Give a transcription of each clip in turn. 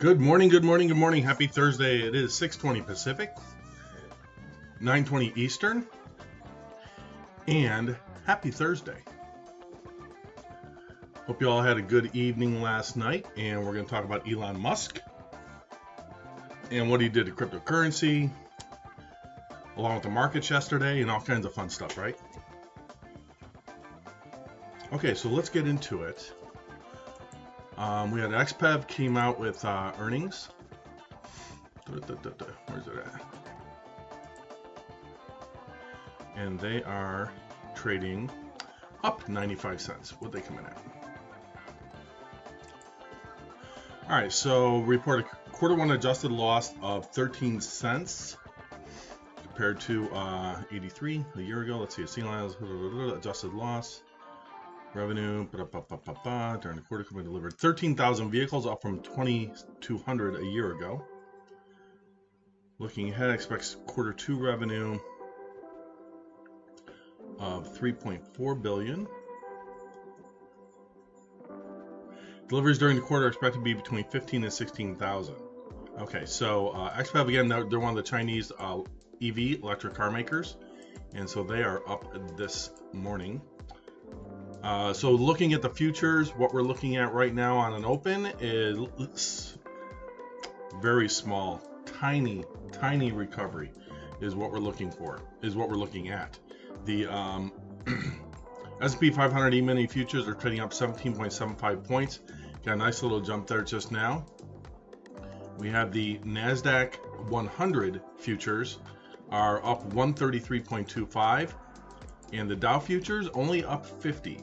Good morning, good morning, good morning. Happy Thursday. It is 6:20 Pacific, 9:20 Eastern, and happy Thursday. Hope you all had a good evening last night, and we're going to talk about Elon Musk and what he did to cryptocurrency, along with the markets yesterday, and all kinds of fun stuff, right? Okay, so let's get into it. We had XPEV came out with earnings. Where's it at? And they are trading up 95 cents. What'd they come in at? All right, so reported quarter one adjusted loss of 13 cents compared to 83 a year ago. Let's see, adjusted loss. Revenue, during the quarter, company delivered 13,000 vehicles, up from 2,200 a year ago. Looking ahead, expects quarter two revenue of $3.4 billion. Deliveries during the quarter are expected to be between 15 and 16,000. Okay, so XPEV, again, they're one of the Chinese EV, electric car makers, and so they are up this morning. So looking at the futures, what we're looking at right now on an open is very small, tiny recovery is what we're looking for, is what we're looking at. The S&P 500 E-mini futures are trading up 17.75 points. Got a nice little jump there just now. We have the NASDAQ 100 futures are up 133.25, and the Dow futures only up 50.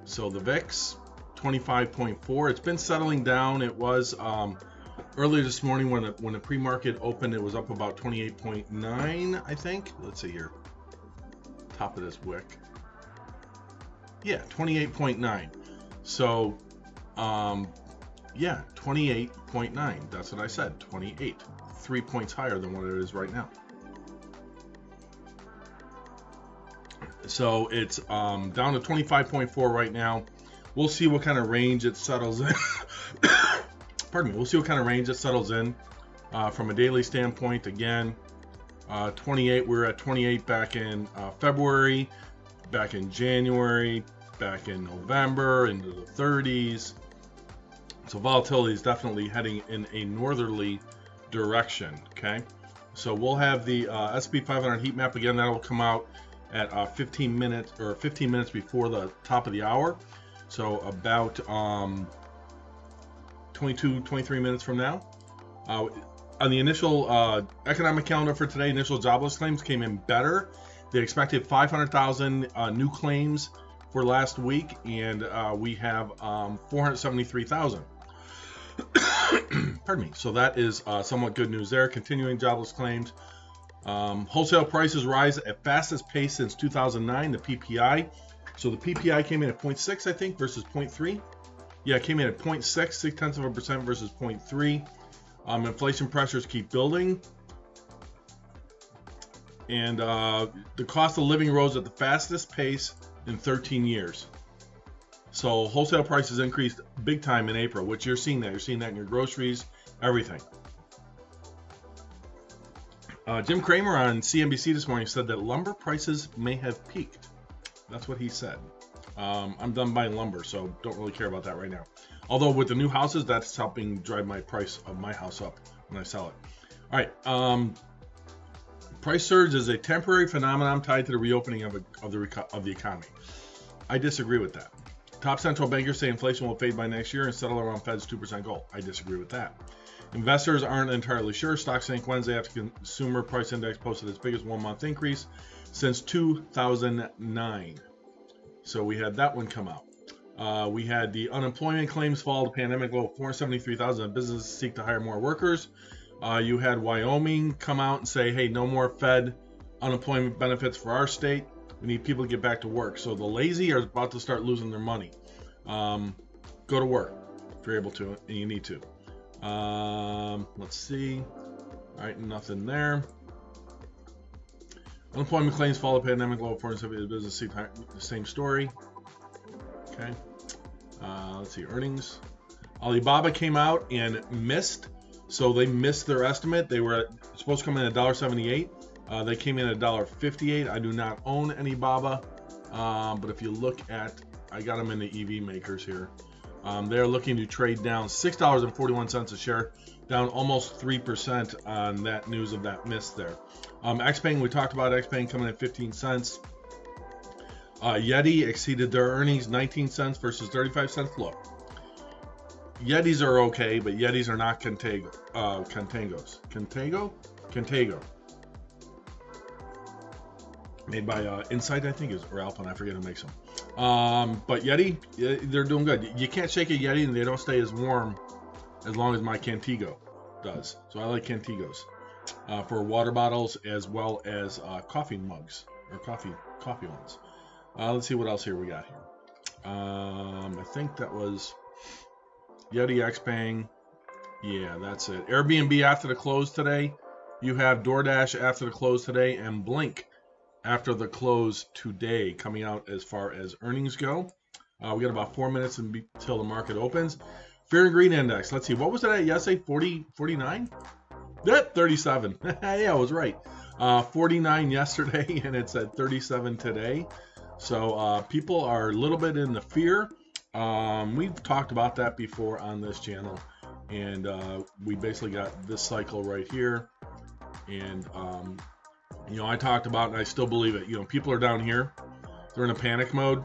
So the VIX 25.4. It's been settling down. It was earlier this morning when the pre-market opened, it was up about 28.9, I think. Let's see here. Top of this wick. Yeah, 28.9. So yeah, 28.9. That's what I said. 28. 3 points higher than what it is right now. So it's down to 25.4 right now. We'll see what kind of range it settles in. Pardon me. We'll see what kind of range it settles in from a daily standpoint. Again, 28. We were at 28 back in February, back in January, back in November, into the 30s. So volatility is definitely heading in a northerly direction. Okay. So we'll have the S&P 500 heat map again. That'll come out at 15 minutes before the top of the hour, so about 23 minutes from now. On the initial economic calendar for today, initial jobless claims came in better. They expected 500,000 new claims for last week, and we have 473,000. Pardon me. So that is somewhat good news there. Continuing jobless claims. Wholesale prices rise at fastest pace since 2009, the PPI. So the PPI came in at 0.6, I think, versus 0.3. Yeah, it came in at 0.6, 0.6% versus 0.3. Inflation pressures keep building. And the cost of living rose at the fastest pace in 13 years. So wholesale prices increased big time in April, which you're seeing that. You're seeing that in your groceries, everything. Jim Cramer on CNBC this morning said that lumber prices may have peaked. That's what he said. I'm done buying lumber, so don't really care about that right now. Although with the new houses, that's helping drive my price of my house up when I sell it. All right. Price surge is a temporary phenomenon tied to the reopening of the economy. I disagree with that. Top central bankers say inflation will fade by next year and settle around Fed's 2% goal. I disagree with that. Investors aren't entirely sure. Stocks sank Wednesday after consumer price index posted its biggest one-month increase since 2009. So we had that one come out. We had the unemployment claims fall to pandemic low of 473,000. Businesses seek to hire more workers. You had Wyoming come out and say, hey, no more Fed unemployment benefits for our state. We need people to get back to work. So the lazy are about to start losing their money. Go to work if you're able to and you need to. Let's see. All right, nothing there. Unemployment claims fall to pandemic low of 470. The business the same story. Okay. Let's see, earnings. Alibaba came out and missed, so they missed their estimate. They were supposed to come in at $1.78. They came in at $1.58. I do not own any BABA, but if you look at, I got them in the EV makers here. They're looking to trade down $6.41 a share, down almost 3% on that news of that miss there. XPeng, we talked about XPeng coming in 15 cents. Yeti exceeded their earnings, 19 cents versus 35 cents. Look, Yetis are okay, but Yetis are not Contagos. Contago. Made by Insight, I think, or Alpine. I forget who makes them. But Yeti, they're doing good. You can't shake a Yeti and they don't stay as warm as long as my Contigo does. So I like Contigos for water bottles as well as coffee mugs or coffee ones. Let's see what else here we got here. I think that was Yeti, XPeng. Yeah, that's it. Airbnb after the close today. You have DoorDash after the close today and Blink after the close today, coming out as far as earnings go. We got about 4 minutes until the market opens. Fear and Greed Index. Let's see. What was it at yesterday? 49? Yep, 37. Yeah, I was right. 49 yesterday, and it's at 37 today. So people are a little bit in the fear. We've talked about that before on this channel. And we basically got this cycle right here. And you know, I talked about, and I still believe it, you know, people are down here. They're in a panic mode.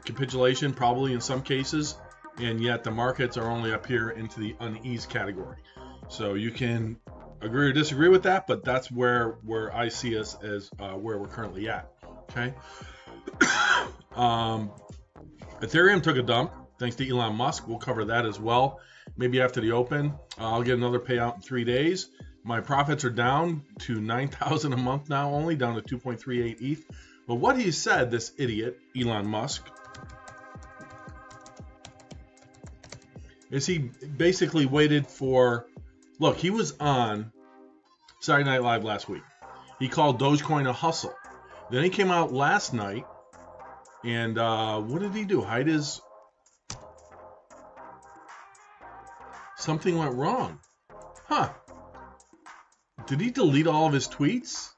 Capitulation probably in some cases. And yet the markets are only up here into the unease category. So you can agree or disagree with that, but that's where I see us as where we're currently at. Okay. Ethereum took a dump thanks to Elon Musk. We'll cover that as well. Maybe after the open. I'll get another payout in 3 days. My profits are down to 9,000 a month now, only down to 2.38 ETH. But what he said, this idiot, Elon Musk, is he basically waited for, look, he was on Saturday Night Live last week. He called Dogecoin a hustle. Then he came out last night, and what did he do? Hide his, something went wrong. Huh. Did he delete all of his tweets?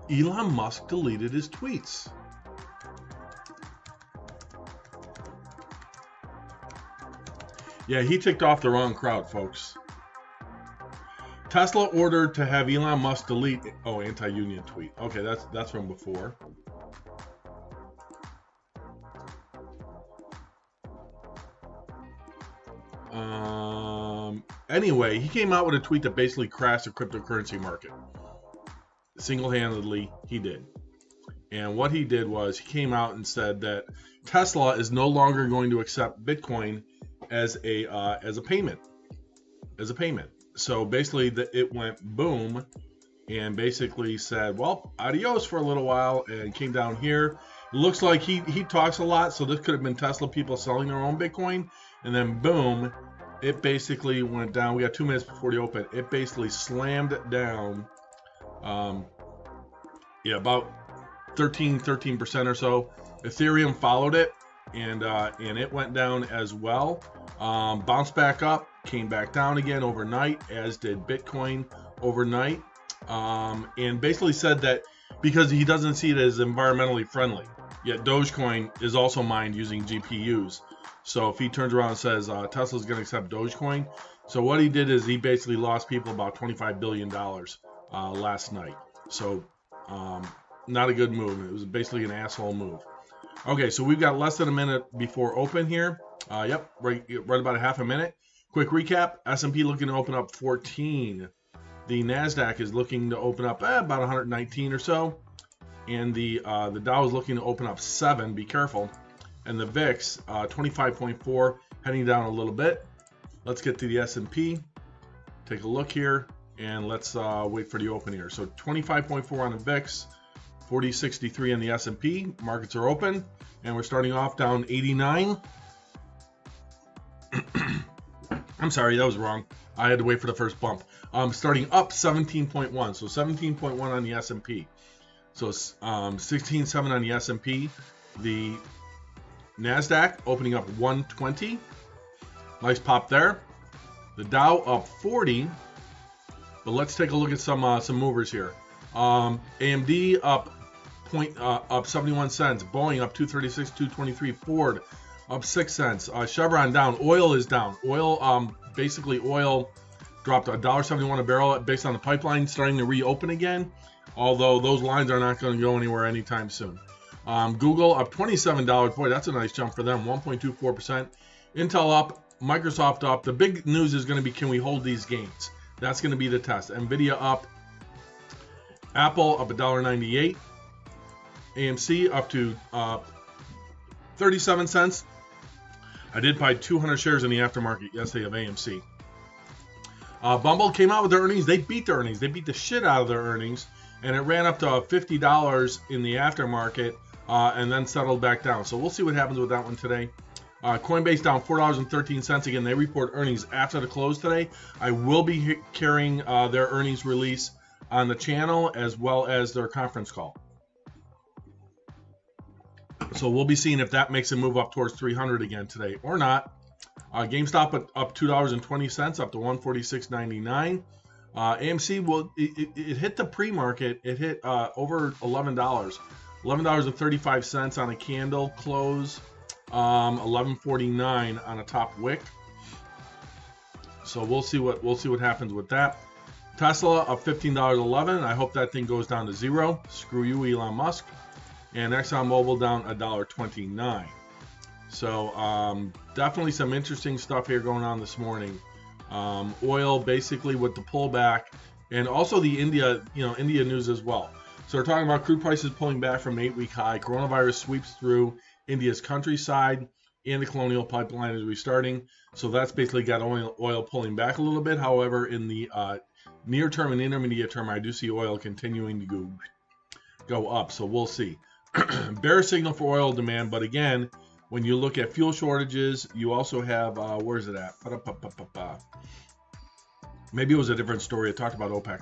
Elon Musk deleted his tweets. Yeah, he ticked off the wrong crowd, folks. Tesla ordered to have Elon Musk delete, oh, anti-union tweet. Okay, that's from before. Anyway, he came out with a tweet that basically crashed the cryptocurrency market. Single-handedly, he did. And what he did was he came out and said that Tesla is no longer going to accept Bitcoin as a payment. So basically, it went boom, and basically said, well, adios for a little while, and came down here. It looks like he talks a lot, so this could have been Tesla people selling their own Bitcoin, and then boom, it basically went down. We got 2 minutes before the open. It basically slammed down, yeah, about 13% or so. Ethereum followed it, and it went down as well. Bounced back up, came back down again overnight, as did Bitcoin overnight, and basically said that because he doesn't see it as environmentally friendly. Yet Dogecoin is also mined using GPUs. So if he turns around and says Tesla's going to accept Dogecoin, so what he did is he basically lost people about $25 billion last night. So not a good move. It was basically an asshole move. Okay, so we've got less than a minute before open here. Yep, right about a half a minute. Quick recap, S&P looking to open up 14. The NASDAQ is looking to open up about 119 or so. And the Dow is looking to open up 7, be careful. And the VIX, 25.4, heading down a little bit. Let's get to the S&P. Take a look here, and let's wait for the open here. So 25.4 on the VIX, 40.63 on the S&P. Markets are open, and we're starting off down 89. I'm sorry, that was wrong. I had to wait for the first bump. Starting up 17.1, so 17.1 on the S&P. So 16.7 on the S&P. The NASDAQ opening up 120. Nice pop there. The Dow up 40. But let's take a look at some movers here. AMD up 71 cents. Boeing up 236, 223. Ford up 6 cents. Chevron down. Oil is down. Oil, basically oil dropped $1.71 a barrel based on the pipeline starting to reopen again. Although those lines are not going to go anywhere anytime soon. Google up $27. Boy, that's a nice jump for them. 1.24%. Intel up. Microsoft up. The big news is going to be, can we hold these gains? That's going to be the test. Nvidia up. Apple up $1.98. AMC up to 37 cents. I did buy 200 shares in the aftermarket yesterday of AMC. Bumble came out with their earnings. They beat their earnings. They beat the shit out of their earnings. And it ran up to $50 in the aftermarket and then settled back down. So we'll see what happens with that one today. Coinbase down $4.13. Again, they report earnings after the close today. I will be carrying their earnings release on the channel as well as their conference call. So we'll be seeing if that makes a move up towards 300 again today or not. GameStop up $2.20 up to $146.99. AMC it hit the pre-market. It hit over $11, $11.35 on a candle close. $11.49 on a top wick. So we'll see what happens with that. Tesla up $15.11. I hope that thing goes down to 0. Screw you, Elon Musk. And ExxonMobil down $1.29. So definitely some interesting stuff here going on this morning. Oil basically with the pullback, and also the India news as well. So we're talking about crude prices pulling back from an 8-week high. Coronavirus sweeps through India's countryside, and the Colonial Pipeline is restarting. So that's basically got oil pulling back a little bit. However, in the near term and intermediate term, I do see oil continuing to go up. So we'll see. Bearish signal for oil demand, but again, when you look at fuel shortages, you also have where's it at? Maybe it was a different story. I talked about OPEC.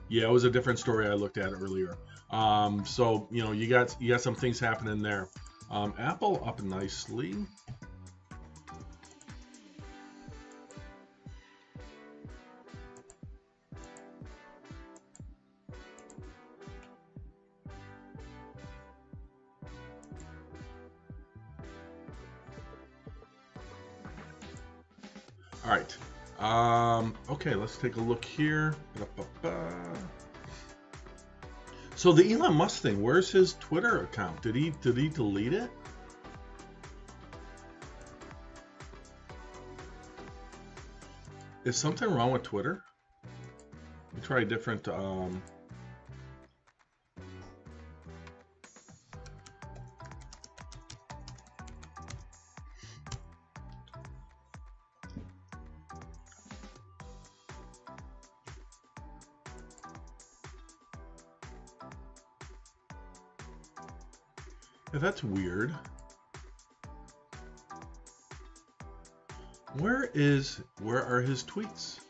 Yeah, it was a different story I looked at earlier. So you got some things happening there. Apple up nicely. All right. Okay, let's take a look here. So the Elon Musk thing, where's his Twitter account? Did he delete it? Is something wrong with Twitter? Let me try a different yeah, that's weird. Where are his tweets?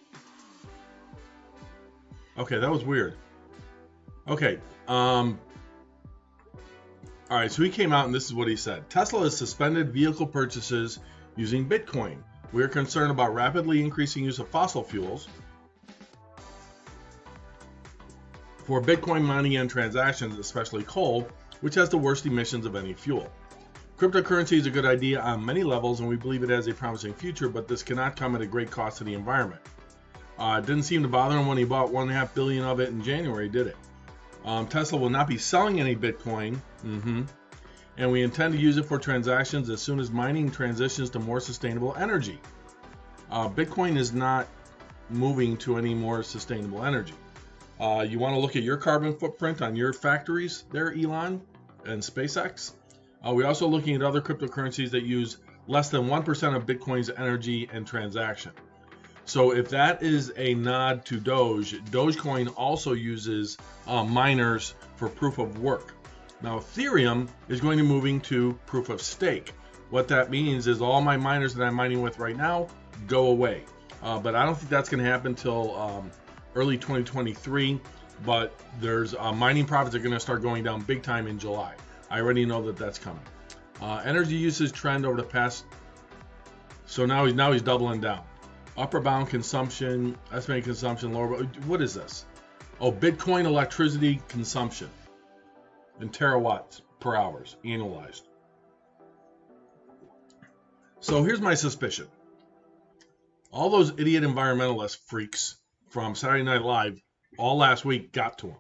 Okay, that was weird. Okay, all right, so he came out and this is what he said. Tesla has suspended vehicle purchases using Bitcoin. We are concerned about rapidly increasing use of fossil fuels for Bitcoin mining and transactions, especially coal, which has the worst emissions of any fuel. Cryptocurrency is a good idea on many levels, and we believe it has a promising future, but this cannot come at a great cost to the environment. It didn't seem to bother him when he bought 1.5 billion of it in January, did it? Tesla will not be selling any Bitcoin, and we intend to use it for transactions as soon as mining transitions to more sustainable energy. Bitcoin is not moving to any more sustainable energy. You want to look at your carbon footprint on your factories there, Elon and SpaceX? We're also looking at other cryptocurrencies that use less than 1% of Bitcoin's energy and transaction. So if that is a nod to Dogecoin also uses miners for proof of work. Now Ethereum is going to be moving to proof of stake. What that means is all my miners that I'm mining with right now go away. But I don't think that's going to happen until early 2023. But there's mining profits are going to start going down big time in July. I already know that that's coming. Energy usage trend over the past. So now he's doubling down. Upper bound consumption, estimated consumption, lower. What is this? Oh, Bitcoin electricity consumption in terawatts per hours annualized. So here's my suspicion. All those idiot environmentalist freaks from Saturday Night Live all last week got to him.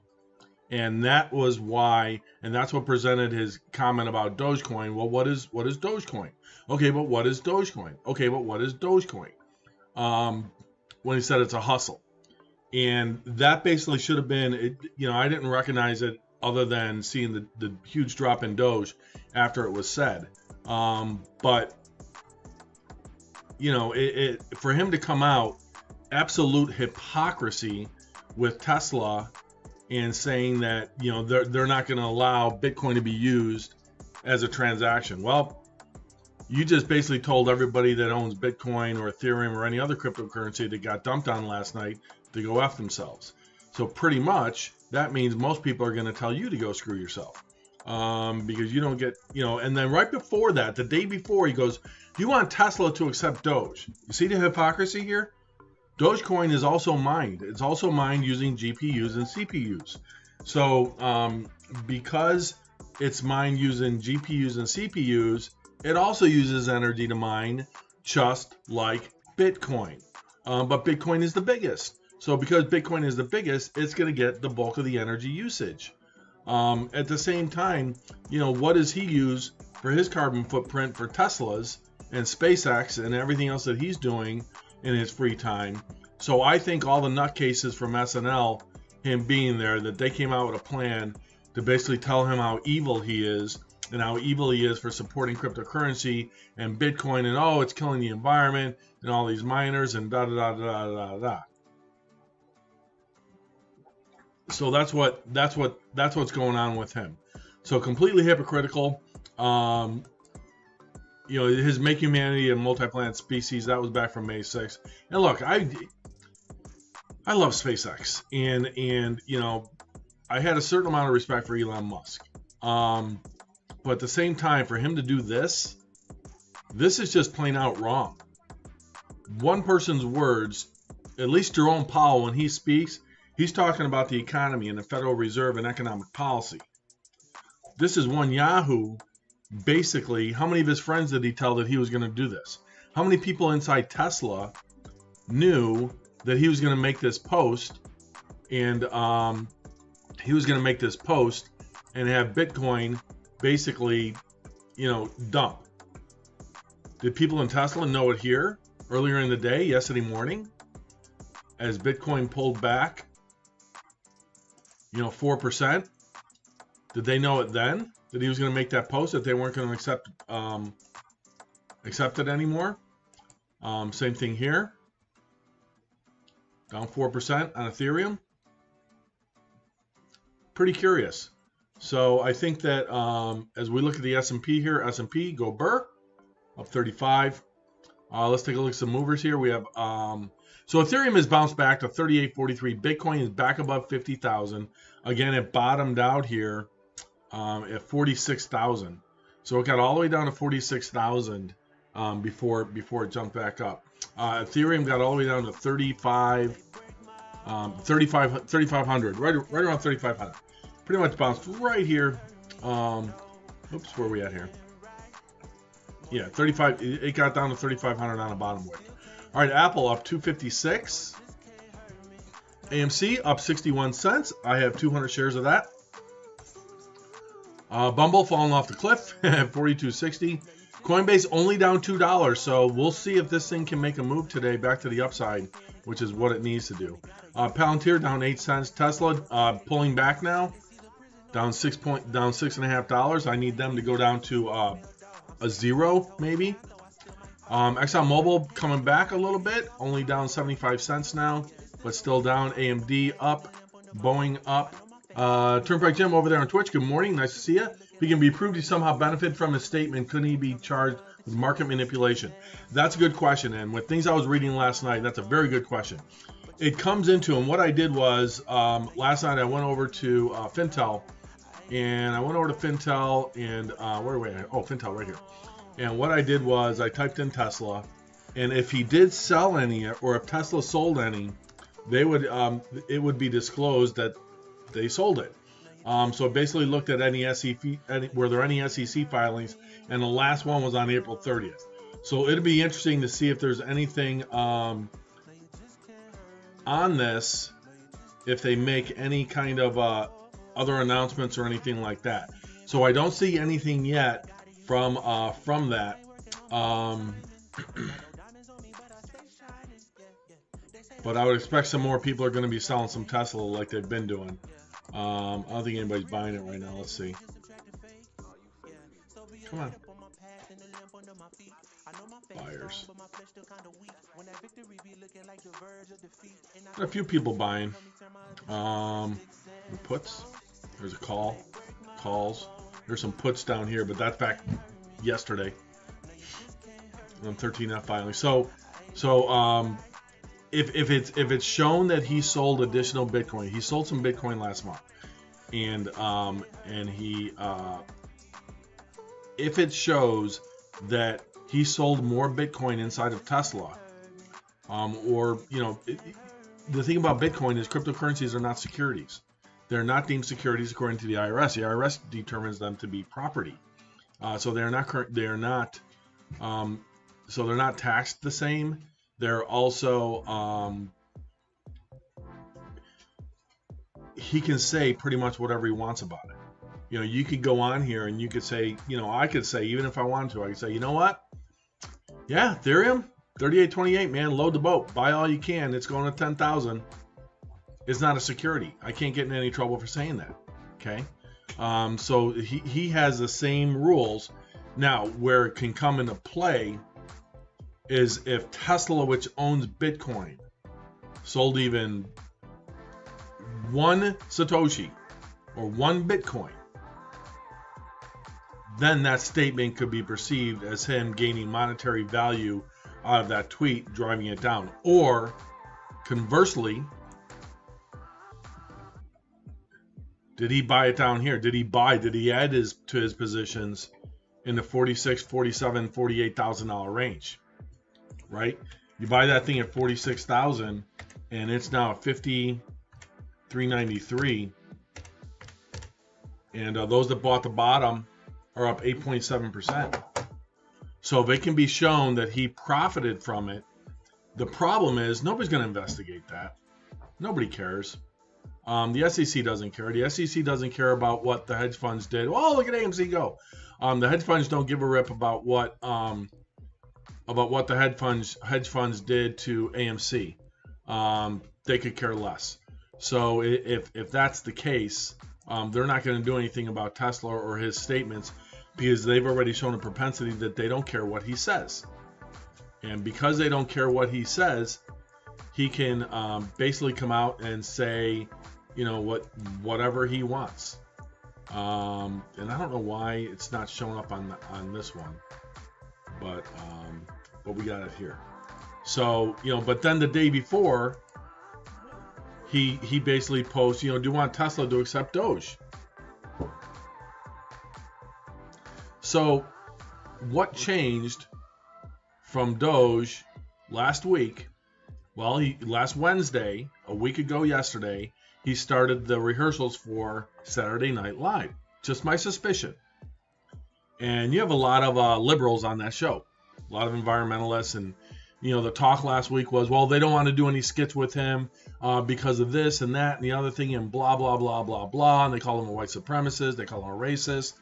And that was why, and that's what presented his comment about Dogecoin. Well, what is Dogecoin? Okay, but what is Dogecoin? Okay, but what is Dogecoin? When he said it's a hustle. And that basically should have been, I didn't recognize it other than seeing the huge drop in Doge after it was said. But, for him to come out, absolute hypocrisy with Tesla and saying that, they're not going to allow Bitcoin to be used as a transaction. Well, you just basically told everybody that owns Bitcoin or Ethereum or any other cryptocurrency that got dumped on last night to go F themselves. So pretty much that means most people are going to tell you to go screw yourself, because you don't get, and then right before that, the day before, he goes, you want Tesla to accept Doge. You see the hypocrisy here? Dogecoin is also mined. It's also mined using GPUs and CPUs. So because it's mined using GPUs and CPUs, it also uses energy to mine, just like Bitcoin. But Bitcoin is the biggest. So because Bitcoin is the biggest, it's going to get the bulk of the energy usage. At the same time, what does he use for his carbon footprint for Teslas and SpaceX and everything else that he's doing in his free time? So I think all the nutcases from SNL, him being there, that they came out with a plan to basically tell him how evil he is and how evil he is for supporting cryptocurrency and Bitcoin, and it's killing the environment and all these miners and da da da da da da. So that's what's going on with him. So completely hypocritical. His Make Humanity a Multi-Planet Species, that was back from May 6th. And look, I love SpaceX, and I had a certain amount of respect for Elon Musk. But at the same time, for him to do this is just plain out wrong. One person's words, at least Jerome Powell, when he speaks, he's talking about the economy and the Federal Reserve and economic policy. This is one Yahoo. Basically, how many of his friends did he tell that he was going to do this? How many people inside Tesla knew that he was going to make this post, and he was going to make this post and have Bitcoin basically, dump? Did people in Tesla know it here earlier in the day, yesterday morning, as Bitcoin pulled back, 4%? Did they know it then that he was going to make that post, that they weren't going to accept it anymore? Same thing here. Down 4% on Ethereum. Pretty curious. So I think that as we look at the S&P here, S&P go burr, up 35. Let's take a look at some movers here. We have so Ethereum has bounced back to 38.43. Bitcoin is back above 50,000. Again, it bottomed out here at 46,000. So it got all the way down to 46,000 before it jumped back up. Ethereum got all the way down to 3,500, right around 3,500. Pretty much bounced right here. Oops, where are we at here? Yeah, 35. It got down to 3,500 on the bottom wick. All right, Apple up 256. AMC up 61 cents. I have 200 shares of that. Bumble falling off the cliff at 42.60. Coinbase only down $2. So we'll see if this thing can make a move today back to the upside, which is what it needs to do. Palantir down 8 cents. Tesla pulling back now, down $6.5. I need them to go down to a 0 maybe. ExxonMobil coming back a little bit, only down 75 cents now, but still down. AMD up, Boeing up. Turnpike Jim over there on Twitch, good morning, nice to see you. If he can be proved to somehow benefit from his statement, couldn't he be charged with market manipulation? That's a good question, and with things I was reading last night, that's a very good question. It comes into, and what I did was, last night I went over to Fintel, and I went over to Fintel, and where are we at? Oh, Fintel right here. And what I did was I typed in Tesla, and if he did sell any, or if Tesla sold any, they would it would be disclosed that they sold it. So it basically looked at any SEC, were there any SEC filings, and the last one was on April 30th. So it'd be interesting to see if there's anything on this, if they make any kind of other announcements or anything like that. So I don't see anything yet from that. But I would expect some more people are going to be selling some Tesla like they've been doing. I don't think anybody's buying it right now. Let's see. Come on. Buyers. A few people buying. Puts. There's a call. Calls. There's some puts down here, but that's back yesterday. On 13F filing. So if it's shown that he sold additional Bitcoin, he sold some Bitcoin last month, and he if it shows that he sold more Bitcoin inside of Tesla, or the thing about Bitcoin is cryptocurrencies are not securities. They're not deemed securities according to the IRS. The IRS determines them to be property, so they're not taxed the same. They're also he can say pretty much whatever he wants about it. You could go on here and you could say, I could say, even if I wanted to, I could say, you know what? Yeah, Ethereum 3828, man, load the boat, buy all you can. It's going to 10,000. It's not a security. I can't get in any trouble for saying that. Okay, so he has the same rules. Now, where it can come into play is if Tesla, which owns Bitcoin, sold even 1 Satoshi or 1 Bitcoin, then that statement could be perceived as him gaining monetary value out of that tweet, driving it down. Or conversely, did he buy it down here? Did he add to his positions in the $46,000, $47,000, $48,000 range? Right? You buy that thing at $46,000 and it's now at $53.93, and those that bought the bottom are up 8.7%. So if it can be shown that he profited from it, the problem is nobody's going to investigate that. Nobody cares. The SEC doesn't care. The SEC doesn't care about what the hedge funds did. Oh, look at AMC go. The hedge funds don't give a rip about what the hedge funds did to AMC. They could care less. So if that's the case, they're not going to do anything about Tesla or his statements, because they've already shown a propensity that they don't care what he says. And because they don't care what he says, he can basically come out and say, whatever he wants. And I don't know why it's not showing up on this one, but we got it here. So but then the day before, he basically posts, do you want Tesla to accept Doge? So what changed from Doge last week? Well, last Wednesday, a week ago yesterday, he started the rehearsals for Saturday Night Live. Just my suspicion. And you have a lot of liberals on that show, a lot of environmentalists, and the talk last week was, well, they don't want to do any skits with him because of this and that and the other thing, and blah blah blah blah blah. And they call him a white supremacist. They call him a racist.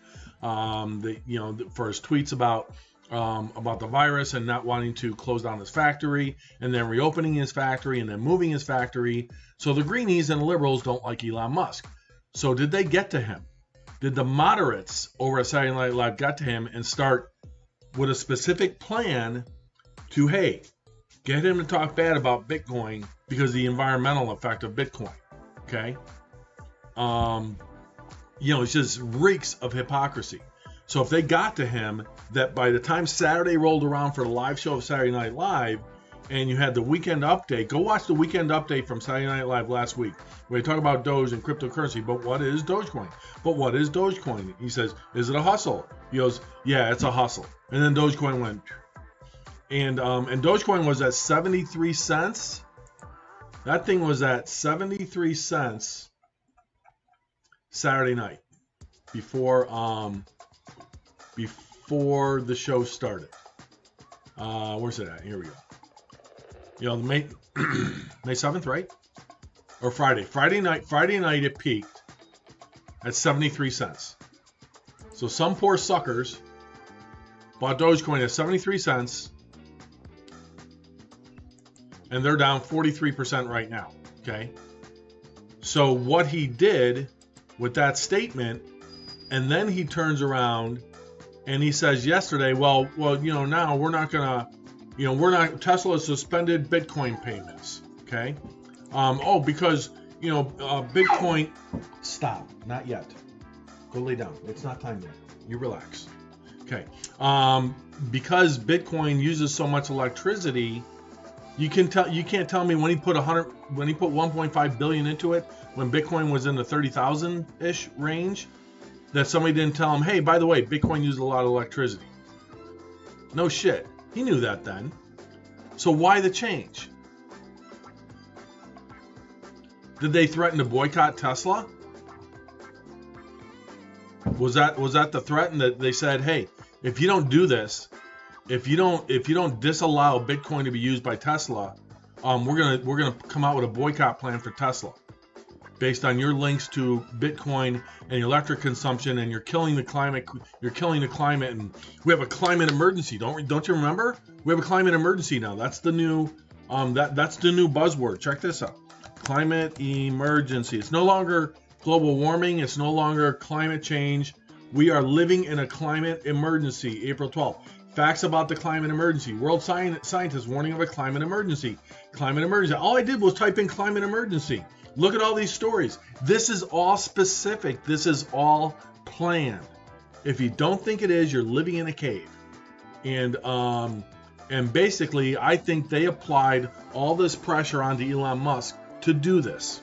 For his tweets about the virus and not wanting to close down his factory, and then reopening his factory, and then moving his factory. So the greenies and the liberals don't like Elon Musk. So did they get to him? Did the moderates over at Saturday Night Live get to him and start with a specific plan to, hey, get him to talk bad about Bitcoin because of the environmental effect of Bitcoin? Okay. It just reeks of hypocrisy. So if they got to him, that by the time Saturday rolled around for the live show of Saturday Night Live, and you had the weekend update. Go watch the weekend update from Saturday Night Live last week, where they talk about Doge and cryptocurrency. But what is Dogecoin? But what is Dogecoin? He says, is it a hustle? He goes, yeah, it's a hustle. And then Dogecoin went, and Dogecoin was at 73 cents. That thing was at 73 cents Saturday night before the show started. Where's it at? Here we go. You know, May 7th, right? Or Friday. Friday night it peaked at 73 cents. So some poor suckers bought Dogecoin at 73 cents, and they're down 43% right now. Okay. So what he did with that statement, and then he turns around and he says yesterday, well, you know, now we're not gonna, you know, Tesla suspended Bitcoin payments. Okay. Because, you know, Bitcoin, stop, not yet. Go lay down. It's not time yet. You relax. Okay. Because Bitcoin uses so much electricity, you can't tell me when he put 1.5 billion into it, when Bitcoin was in the 30,000 ish range, that somebody didn't tell him, hey, by the way, Bitcoin uses a lot of electricity. No shit. He knew that then. So why the change? Did they threaten to boycott Tesla? Was that the threat? And that they said, hey, if you don't do this, if you don't disallow Bitcoin to be used by Tesla, we're gonna come out with a boycott plan for Tesla, based on your links to Bitcoin and electric consumption, and you're killing the climate. You're killing the climate, and we have a climate emergency. Don't you remember? We have a climate emergency now. That's the new that's the new buzzword. Check this out. Climate emergency. It's no longer global warming. It's no longer climate change. We are living in a climate emergency. April 12th. Facts about the climate emergency. World scientists warning of a climate emergency. Climate emergency. All I did was type in climate emergency. Look at all these stories. This is all specific. This is all planned. If you don't think it is, you're living in a cave. And basically, I think they applied all this pressure onto Elon Musk to do this,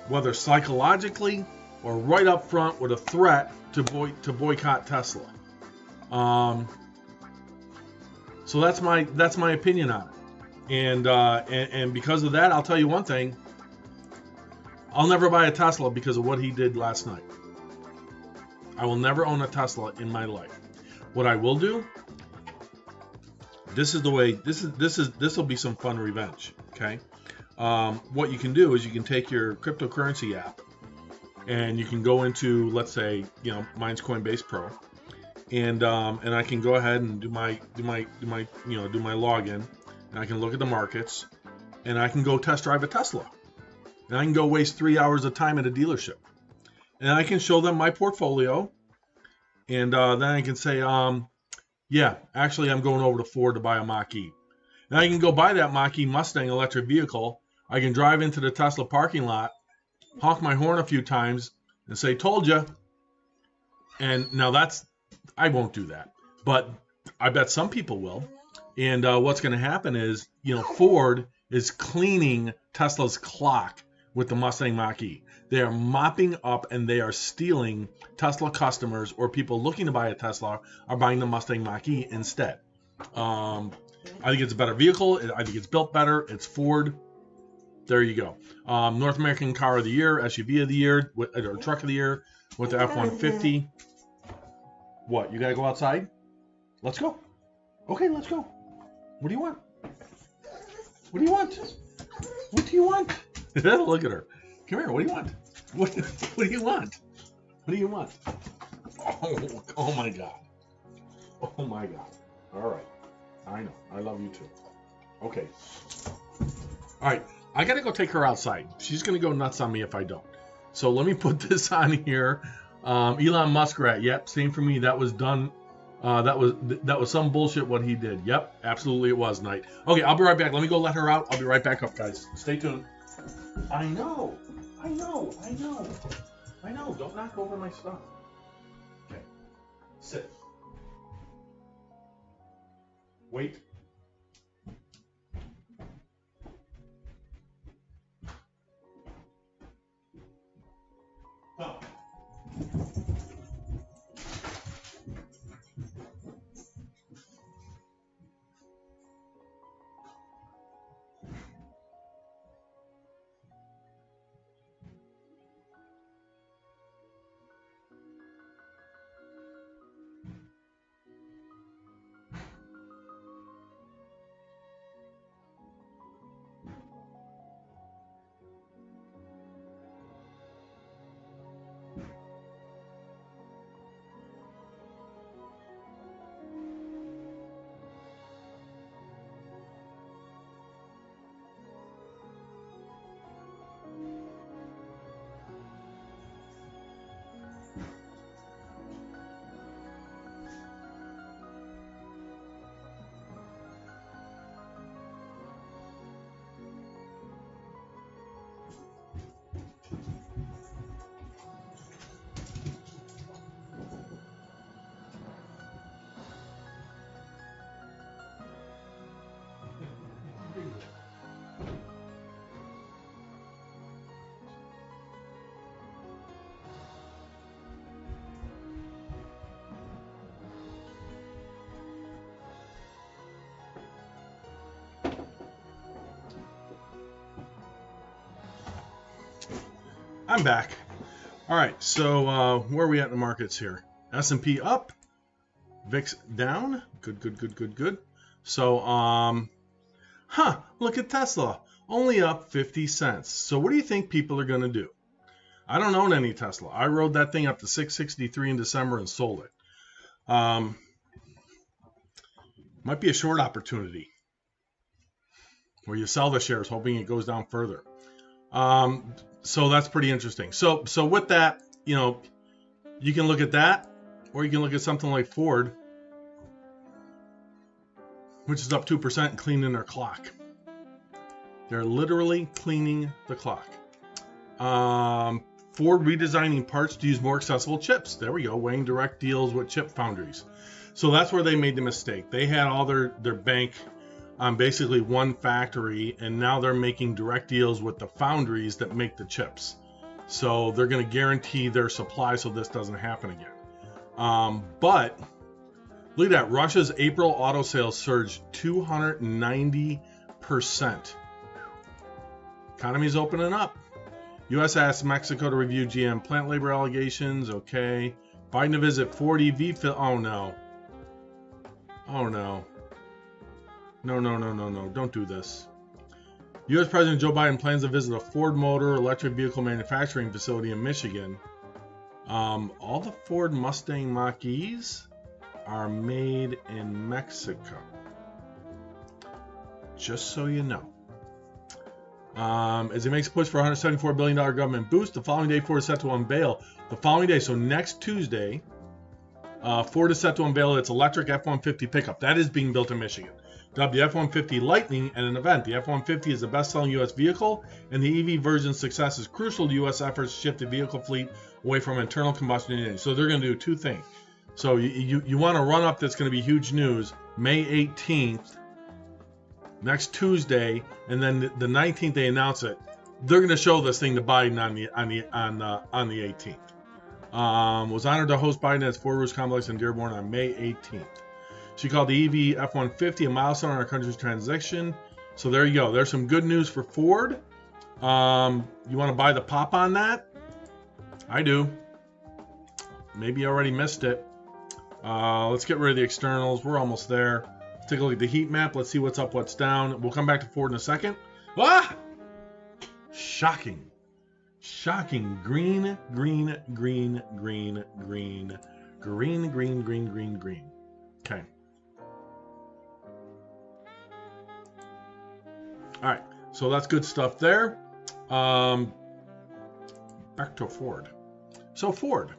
whether psychologically or right up front with a threat to boycott Tesla. So that's my opinion on it. And because of that, I'll tell you one thing. I'll never buy a Tesla because of what he did last night. I will never own a Tesla in my life. What I will do, this will be some fun revenge, okay? What you can do is you can take your cryptocurrency app and you can go into, let's say, you know, mine's Coinbase Pro, and I can go ahead and do my login, and I can look at the markets, and I can go test drive a Tesla. And I can go waste 3 hours of time at a dealership. And I can show them my portfolio. And then I can say, yeah, actually I'm going over to Ford to buy a Mach-E. And I can go buy that Mach-E Mustang electric vehicle. I can drive into the Tesla parking lot, honk my horn a few times, and say, told ya. And now I won't do that. But I bet some people will. And what's going to happen is, you know, Ford is cleaning Tesla's clock with the Mustang Mach-E. They are mopping up and they are stealing Tesla customers, or people looking to buy a Tesla are buying the Mustang Mach-E instead. I think it's a better vehicle. I think it's built better. It's Ford. There you go. North American Car of the Year, SUV of the Year, or Truck of the Year with the F-150. What? You gotta go outside? Let's go. Okay, let's go. What do you want? What do you want? What do you want? Look at her. Come here. What do you want? What do you want? What do you want? Oh my God. Oh my God. All right. I know. I love you too. Okay. All right. I got to go take her outside. She's going to go nuts on me if I don't. So let me put this on here. Elon Musk rat. Yep. Same for me. That was done. That was some bullshit what he did. Yep. Absolutely it was, Knight. Okay. I'll be right back. Let me go let her out. I'll be right back up, guys. Stay tuned. I know. Don't knock over my stuff. Okay. Sit. I'm back. All right, so where are we at in the markets here? S&P up, VIX down. Good. So, look at Tesla, only up 50 cents. So what do you think people are going to do? I don't own any Tesla. I rode that thing up to 663 in December and sold it. Might be a short opportunity where you sell the shares hoping it goes down further. So that's pretty interesting. So with that, you can look at that, or you can look at something like Ford, which is up 2% and cleaning their clock. They're literally cleaning the clock. Ford redesigning parts to use more accessible chips. There we go, weighing direct deals with chip foundries. So that's where they made the mistake. They had all their bank on basically one factory, and now they're making direct deals with the foundries that make the chips. So they're going to guarantee their supply so this doesn't happen again. But look at that. Russia's April auto sales surged 290%. Economy's opening up. U.S. asked Mexico to review GM plant labor allegations. Okay. Biden to visit Ford EV. Oh, no. Oh, no. No. Don't do this. U.S. President Joe Biden plans to visit a Ford Motor electric vehicle manufacturing facility in Michigan. All the Ford Mustang Mach-E's are made in Mexico. Just so you know. As he makes a push for a $174 billion government boost, the following day Ford is set to unveil. The following day, so next Tuesday, Ford is set to unveil its electric F-150 pickup. That is being built in Michigan. Dubbed the F-150 Lightning at an event. The F-150 is the best-selling U.S. vehicle, and the EV version's success is crucial to U.S. efforts to shift the vehicle fleet away from internal combustion engines. So they're going to do two things. So you want to run up that's going to be huge news, May 18th, next Tuesday, and then the 19th they announce it. They're going to show this thing to Biden on the 18th. Was honored to host Biden at Ford Rouge Complex in Dearborn on May 18th. She called the EV F-150 a milestone in our country's transition. So there you go. There's some good news for Ford. You want to buy the pop on that? I do. Maybe you already missed it. Let's get rid of the externals. We're almost there. Let's take a look at the heat map. Let's see what's up, what's down. We'll come back to Ford in a second. Ah! Shocking. Shocking. Green. Okay. All right, so that's good stuff there. Back to Ford. So Ford,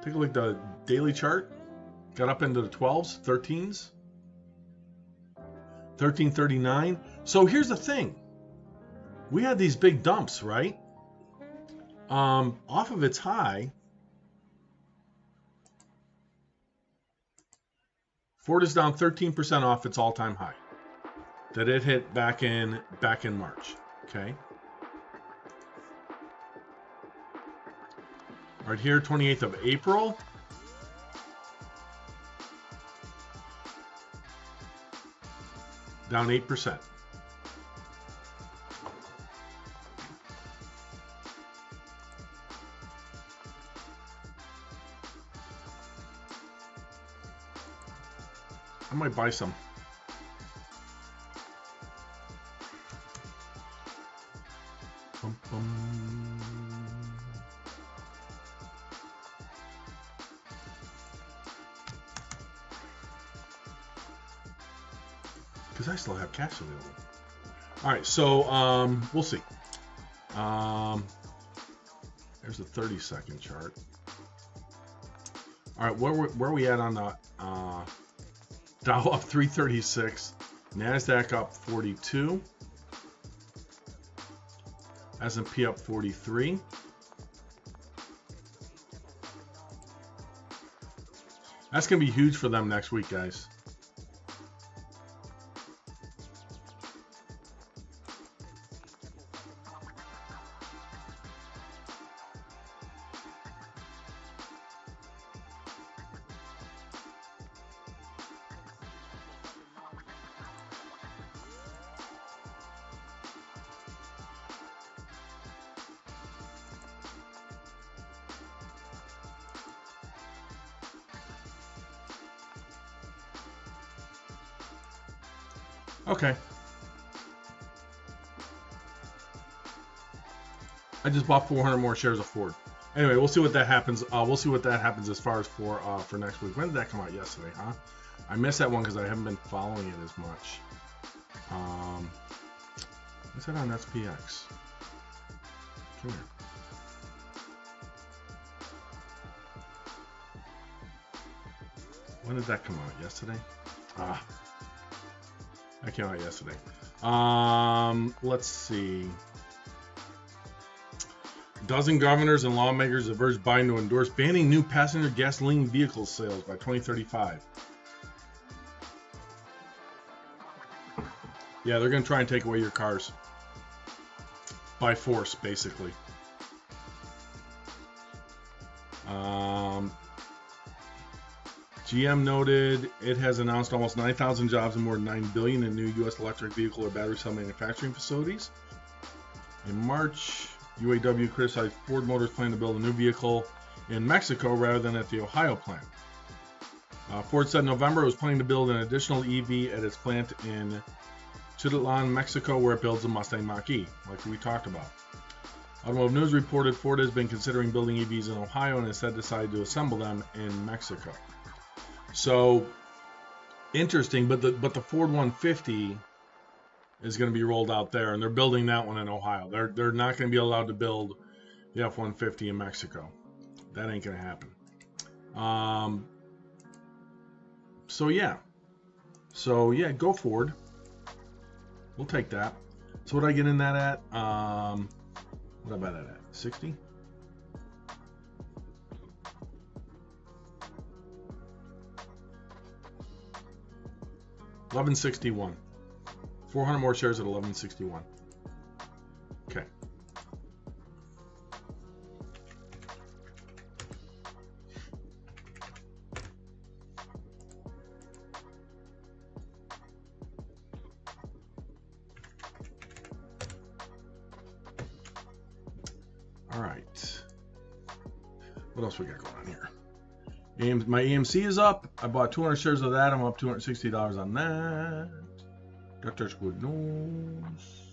take a look at the daily chart. Got up into the 12s, 13s, 1339. So here's the thing. We had these big dumps, right? Off of its high, Ford is down 13% off its all-time high that it hit back in March. Okay. Right here, 28th of April. Down 8%. I might buy some. Bum, bum. Because I still have cash available. All right, so we'll see. There's the 30-second chart. All right, where are we at on the Dow up 336, NASDAQ up 42, S&P up 43. That's going to be huge for them next week, guys. Okay. I just bought 400 more shares of Ford. Anyway, we'll see what that happens. We'll see what that happens as far as for next week. When did that come out? Yesterday, huh? I missed that one because I haven't been following it as much. What's that on SPX? Come here. When did that come out? Yesterday? That came out yesterday. Let's see. A dozen governors and lawmakers have urged Biden to endorse banning new passenger gasoline vehicle sales by 2035. Yeah, they're going to try and take away your cars. By force, basically. GM noted it has announced almost 9,000 jobs and more than $9 billion in new U.S. electric vehicle or battery cell manufacturing facilities. In March, UAW criticized Ford Motors' plan to build a new vehicle in Mexico rather than at the Ohio plant. Ford said in November it was planning to build an additional EV at its plant in Chitlan, Mexico, where it builds a Mustang Mach-E, like we talked about. Automotive News reported Ford has been considering building EVs in Ohio and instead decided to assemble them in Mexico. So interesting, but the Ford 150 is going to be rolled out there, and they're building that one in Ohio. They're not going to be allowed to build the F-150 in Mexico. That ain't going to happen. So yeah, go Ford. We'll take that. So what did I get in that at? What about that at? 60? $11.61. 400 more shares at $11.61. Okay. All right. What else we got going on here? My AMC is up. I bought 200 shares of that. I'm up $260 on that. That's good news.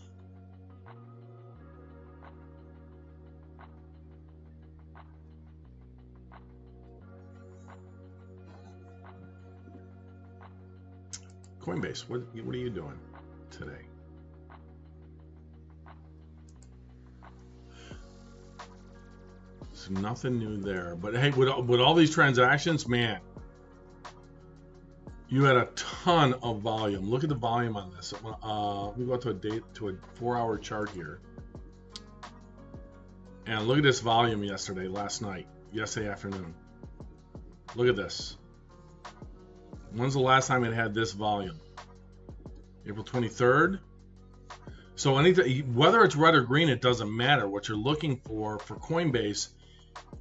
Coinbase, what are you doing today? There's nothing new there. But hey, with all these transactions, man, you had a ton of volume. Look at the volume on this. We go to a 4-hour chart here. And look at this volume yesterday afternoon. Look at this. When's the last time it had this volume? April 23rd. So anything, whether it's red or green, it doesn't matter. What you're looking for Coinbase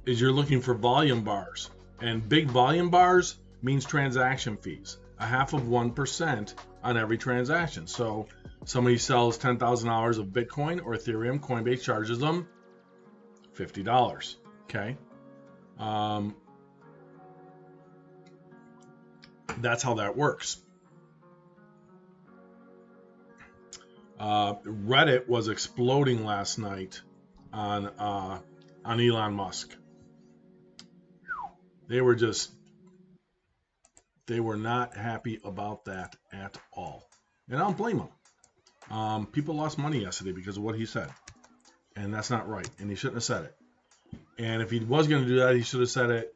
is you're looking for volume bars. And big volume bars means transaction fees. 0.5% on every transaction. So somebody sells $10,000 of Bitcoin or Ethereum, Coinbase charges them $50. Okay. That's how that works. Reddit was exploding last night on Elon Musk. They were not happy about that at all. And I don't blame them. People lost money yesterday because of what he said. And that's not right. And he shouldn't have said it. And if he was going to do that, he should have said it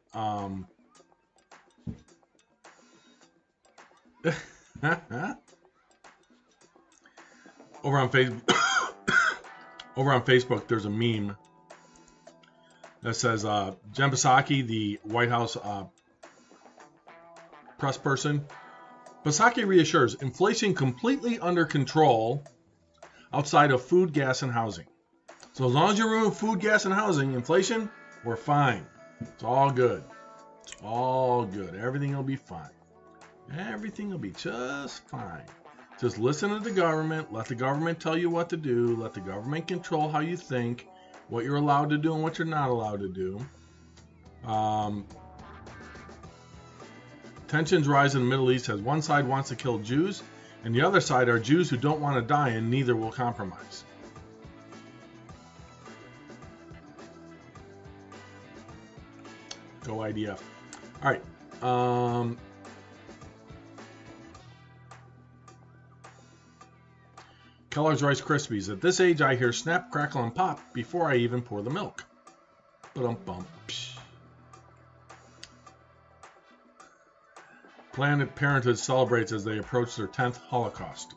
over on Facebook, there's a meme that says Jen Psaki, the White House press person. Psaki reassures inflation completely under control outside of food, gas, and housing. So as long as you remove food, gas, and housing, inflation, we're fine. It's all good. It's all good. Everything will be fine. Everything will be just fine. Just listen to the government. Let the government tell you what to do. Let the government control how you think, what you're allowed to do and what you're not allowed to do. Tensions rise in the Middle East as one side wants to kill Jews, and the other side are Jews who don't want to die, and neither will compromise. Go IDF. All right. Kellogg's Rice Krispies. At this age, I hear snap, crackle, and pop before I even pour the milk. Ba-dum-bum. Planned Parenthood celebrates as they approach their 10th Holocaust.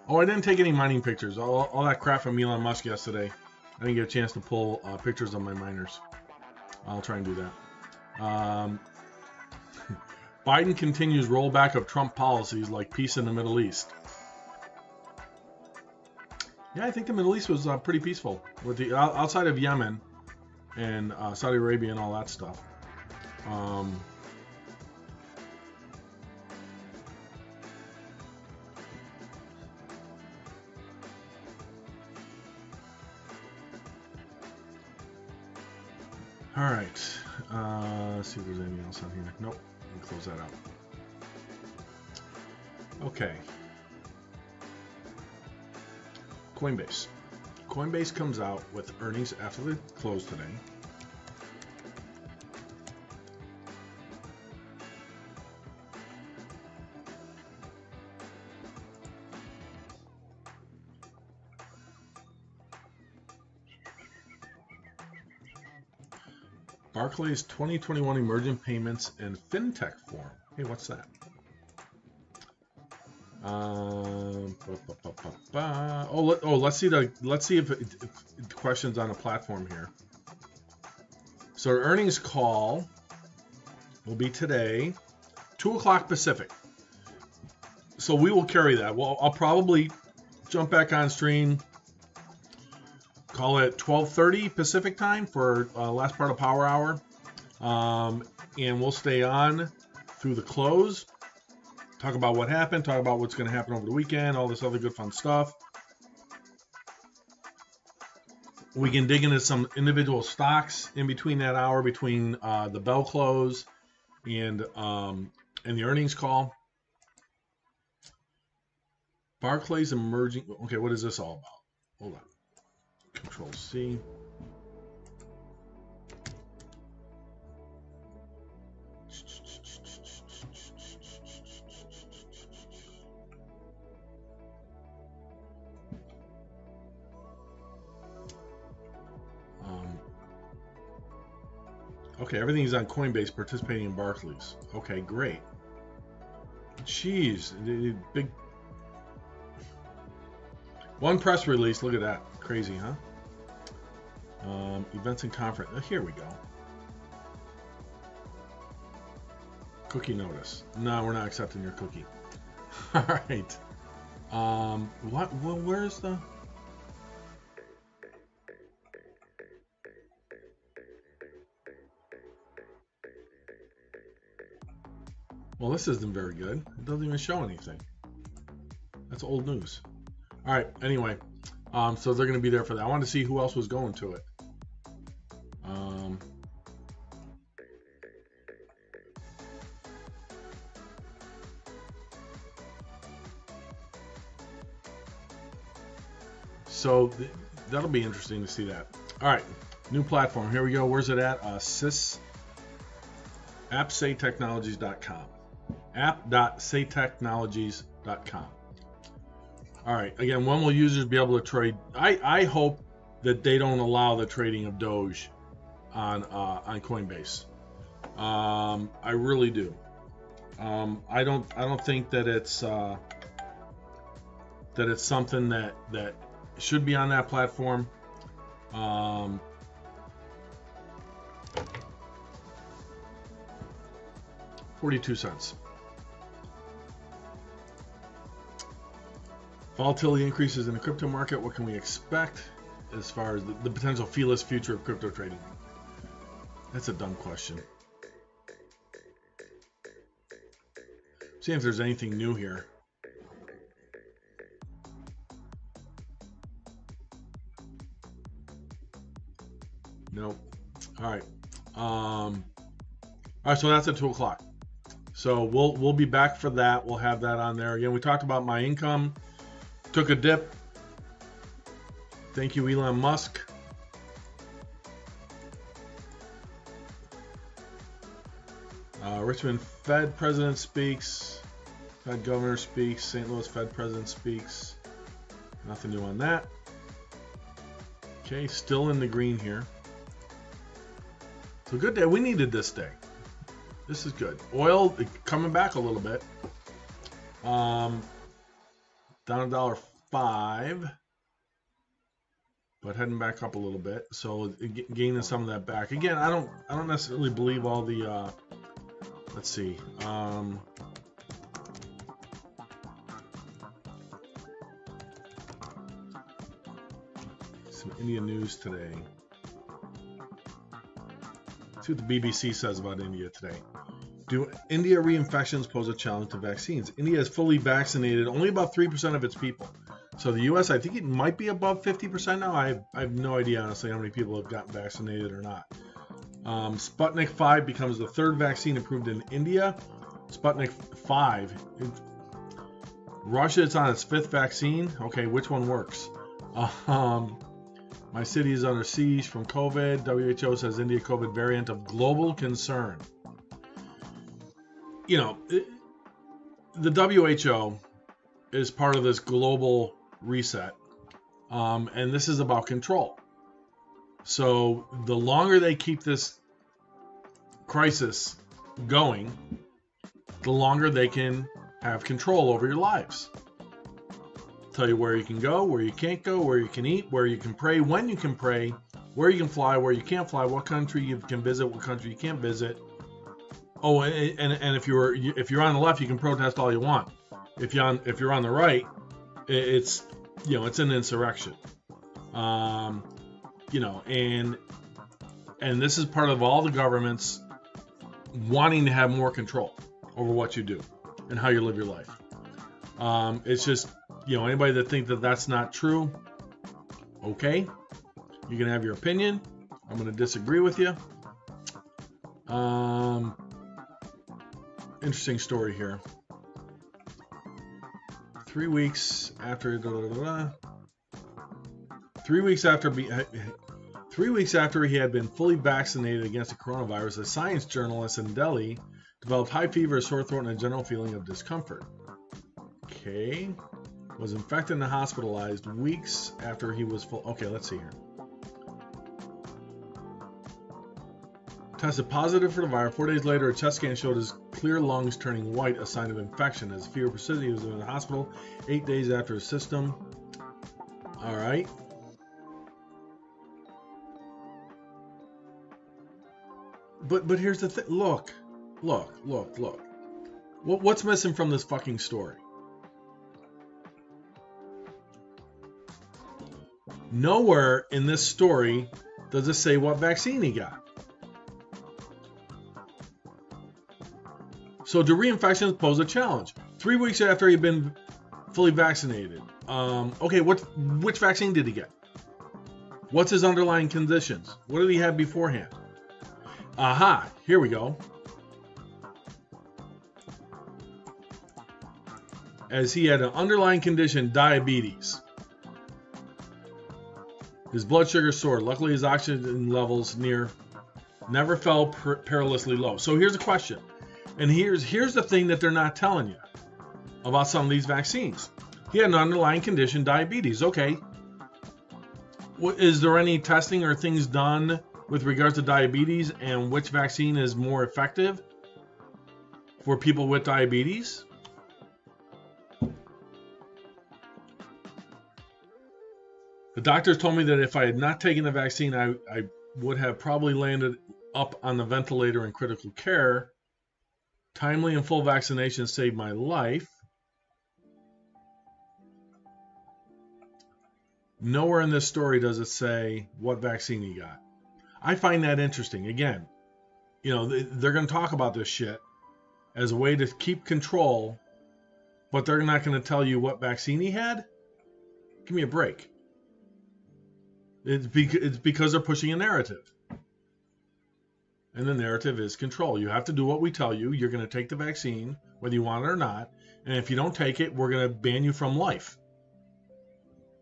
Oh, I didn't take any mining pictures. All that crap from Elon Musk yesterday. I didn't get a chance to pull pictures of my miners. I'll try and do that. Biden continues rollback of Trump policies like peace in the Middle East. Yeah, I think the Middle East was pretty peaceful with the outside of Yemen and Saudi Arabia and all that stuff. All right. Let's see if there's anything else on here. Nope. Let me close that out. Okay. Coinbase. Coinbase comes out with earnings after the close today. Barclays 2021 Emerging Payments and FinTech Forum. Hey, what's that? Let's see if questions on a platform here. So our earnings call will be today, 2 o'clock Pacific. So we will carry that. Well, I'll probably jump back on stream. Call it 12:30 Pacific time for last part of Power Hour, and we'll stay on through the close. Talk about what happened, talk about what's going to happen over the weekend, all this other good fun stuff. We can dig into some individual stocks in between that hour, between the bell close and the earnings call. Barclays emerging. Okay, what is this all about? Hold on. Control C. Okay, everything's on Coinbase participating in Barclays. Okay, great. Jeez, big. One press release, look at that. Crazy, huh? Events and conference. Oh, here we go. Cookie notice. No, we're not accepting your cookie. All right. Where's the? Well, this isn't very good. It doesn't even show anything. That's old news. All right. Anyway, so they're going to be there for that. I wanted to see who else was going to it. So that'll be interesting to see that. All right. New platform. Here we go. Where's it at? appsaytechnologies.com. app.saytechnologies.com. All right. Again, when will users be able to trade? I hope that they don't allow the trading of Doge on Coinbase. I really do. I don't think that it's something that should be on that platform. 42 cents. Volatility increases in the crypto market. What can we expect as far as the potential feeless future of crypto trading? That's a dumb question. See if there's anything new here. Nope. All right. All right. So that's at 2 o'clock. So we'll be back for that. We'll have that on there again. We talked about my income. Took a dip. Thank you, Elon Musk. Richmond Fed president speaks. Fed governor speaks. St. Louis Fed president speaks. Nothing new on that. Okay, still in the green here. So good day. We needed this day. This is good. Oil coming back a little bit. Down $1.05, but heading back up a little bit. So gaining some of that back. Again, I don't necessarily believe all the. Let's see. Some India news today. Let's see what the BBC says about India today. Do India reinfections pose a challenge to vaccines? India is fully vaccinated, only about 3% of its people. So the U.S., I think it might be above 50% now. I have no idea, honestly, how many people have gotten vaccinated or not. Sputnik 5 becomes the third vaccine approved in India. Sputnik 5. Russia, it's on its fifth vaccine. Okay, which one works? My city is under siege from COVID. WHO says India COVID variant of global concern. You know, the WHO is part of this global reset, and this is about control. So the longer they keep this crisis going, the longer they can have control over your lives. Tell you where you can go, where you can't go, where you can eat, where you can pray, when you can pray, where you can fly, where you can't fly, what country you can visit, what country you can't visit. Oh, and if you're on the left, you can protest all you want. If you're on the right, it's it's an insurrection. And this is part of all the governments wanting to have more control over what you do and how you live your life. It's just anybody that thinks that that's not true, okay, you can have your opinion. I'm going to disagree with you. Interesting story here. 3 weeks after 3 weeks after 3 weeks after he had been fully vaccinated against the coronavirus, a science journalist in Delhi developed high fever, sore throat, and a general feeling of discomfort. Okay. Was infected and hospitalized weeks after he was full. Okay, let's see here. Tested positive for the virus. 4 days later, a chest scan showed his clear lungs turning white, a sign of infection. As fever persisted, he was in the hospital 8 days after his system. All right. But here's the thing. Look. What's missing from this fucking story? Nowhere in this story does it say what vaccine he got. So do reinfections pose a challenge? 3 weeks after he'd been fully vaccinated. Okay, which vaccine did he get? What's his underlying conditions? What did he have beforehand? Aha, here we go. As he had an underlying condition, diabetes. His blood sugar soared. Luckily, his oxygen levels never fell perilously low. So here's a question. And here's the thing that they're not telling you about some of these vaccines. He had an underlying condition, diabetes. Okay. Is there any testing or things done with regards to diabetes and which vaccine is more effective for people with diabetes? The doctors told me that if I had not taken the vaccine, I would have probably landed up on the ventilator in critical care. Timely and full vaccination saved my life. Nowhere in this story does it say what vaccine he got. I find that interesting. Again, they're going to talk about this shit as a way to keep control, but they're not going to tell you what vaccine he had? Give me a break. It's because they're pushing a narrative. And the narrative is control. You have to do what we tell you. You're going to take the vaccine, whether you want it or not. And if you don't take it, we're going to ban you from life.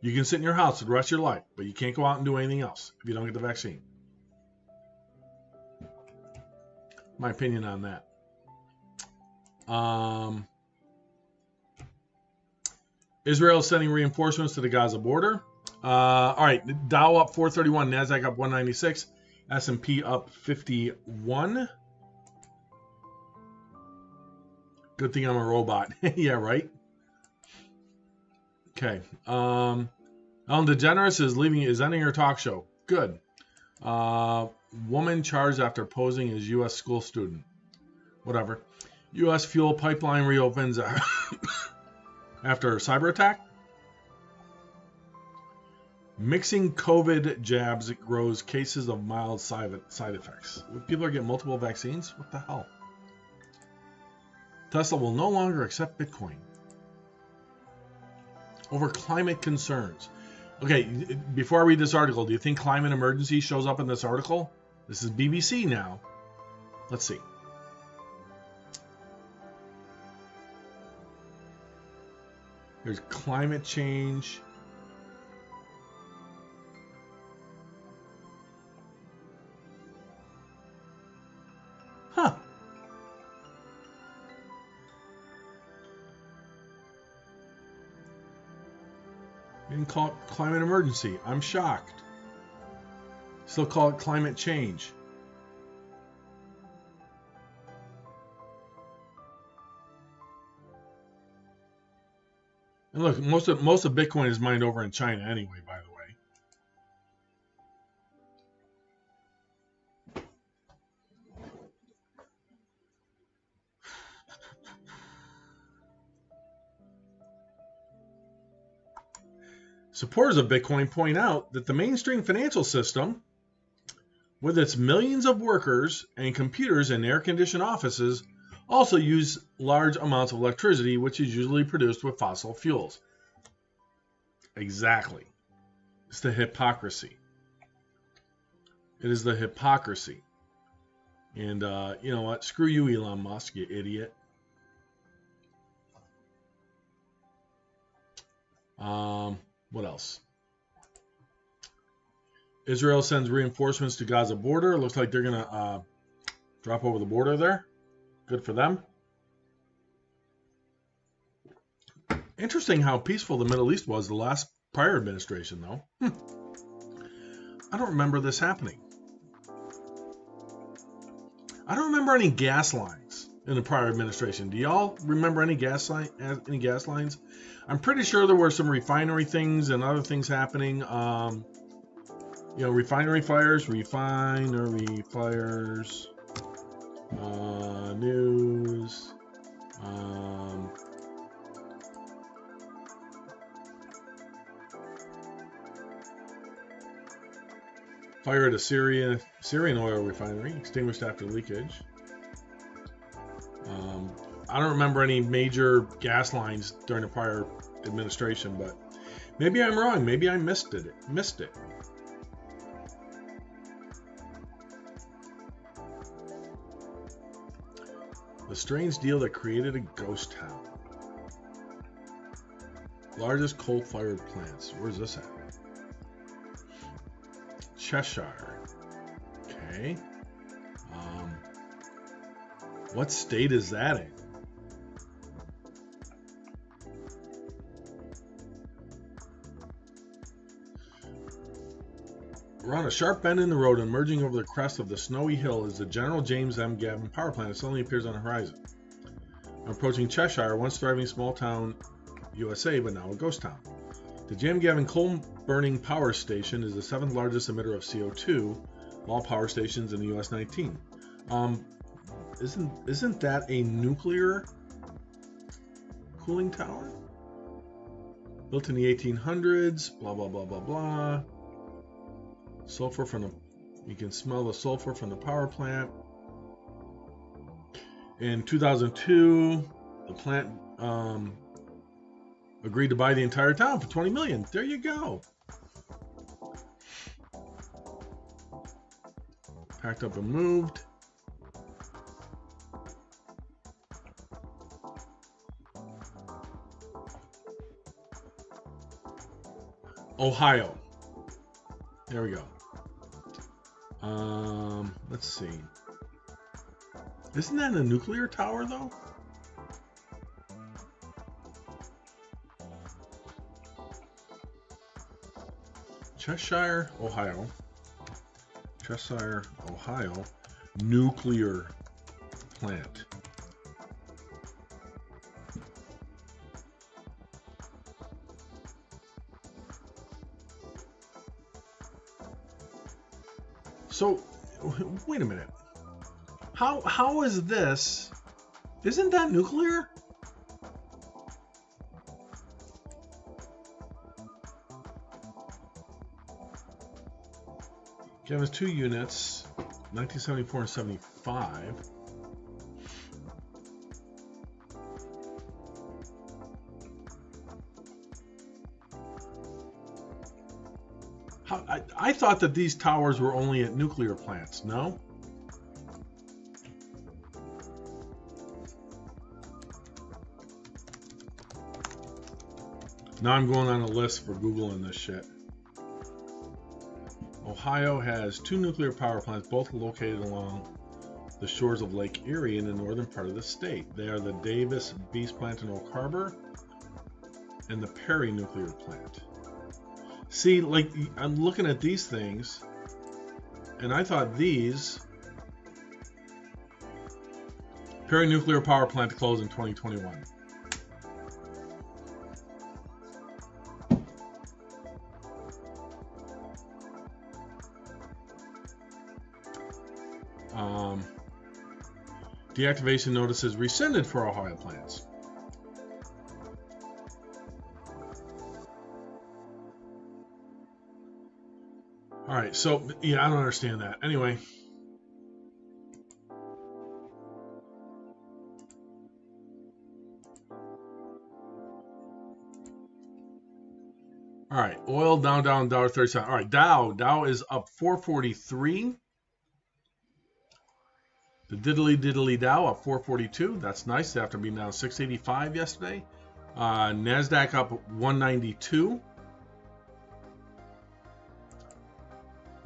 You can sit in your house for the rest of your life, but you can't go out and do anything else if you don't get the vaccine. My opinion on that. Israel is sending reinforcements to the Gaza border. All right, Dow up 431, Nasdaq up 196, S&P up 51. Good thing I'm a robot. Yeah, right. Okay. Ellen DeGeneres is ending her talk show. Good. Woman charged after posing as U.S. school student. Whatever. U.S. fuel pipeline reopens after cyber attack. Mixing COVID jabs grows cases of mild side effects. People are getting multiple vaccines? What the hell? Tesla will no longer accept Bitcoin over climate concerns. Okay, before I read this article, do you think climate emergency shows up in this article? This is BBC now. Let's see. There's climate change. Huh. You didn't call it climate emergency. I'm shocked. Still call it climate change. And look, most of Bitcoin is mined over in China anyway, by the way. Supporters of Bitcoin point out that the mainstream financial system, with its millions of workers and computers in air-conditioned offices, also use large amounts of electricity, which is usually produced with fossil fuels. Exactly. It's the hypocrisy. It is the hypocrisy. And you know what? Screw you, Elon Musk, you idiot. What else? Israel sends reinforcements to Gaza border. Looks like they're going to drop over the border there. Good for them. Interesting how peaceful the Middle East was the last prior administration, though. I don't remember this happening. I don't remember any gas lines in the prior administration. Do y'all remember any gas lines? I'm pretty sure there were some refinery things and other things happening. Refinery fires, news. Fire at a Syrian oil refinery, extinguished after leakage. I don't remember any major gas lines during the prior administration, but maybe I'm wrong. Maybe I missed it. The strange deal that created a ghost town. Largest coal-fired plants. Where's this at? Cheshire. Okay. What state is that in? Around a sharp bend in the road, emerging over the crest of the snowy hill, is the General James M. Gavin power plant that suddenly appears on the horizon. I'm approaching Cheshire, once thriving small town USA, but now a ghost town. The J.M. Gavin coal-burning power station is the 7th largest emitter of CO2 of all power stations in the U.S. 19. Isn't that a nuclear cooling tower? Built in the 1800s, blah, blah, blah, blah, blah. Sulfur from the, you can smell the sulfur from the power plant. In 2002, the plant agreed to buy the entire town for $20 million. There you go. Packed up and moved. Ohio. There we go. Let's see. Isn't that a nuclear tower though? Cheshire, Ohio. Cheshire, Ohio. Nuclear plant. So, wait a minute. How is this? Isn't that nuclear? Gavin's 2 units, 1974 and 75. I thought that these towers were only at nuclear plants, no? Now I'm going on a list for Googling this shit. Ohio has 2 nuclear power plants, both located along the shores of Lake Erie in the northern part of the state. They are the Davis Beast Plant in Oak Harbor and the Perry Nuclear Plant. See, like, I'm looking at these things, and I thought these... Perry Nuclear Power Plant closed in 2021. Deactivation notices rescinded for Ohio plants. All right, so yeah, I don't understand that. Anyway, all right, oil down $1.37. All right, Dow is up 443. The diddly Dow up 442. That's nice after being down 685 yesterday. Nasdaq up 192.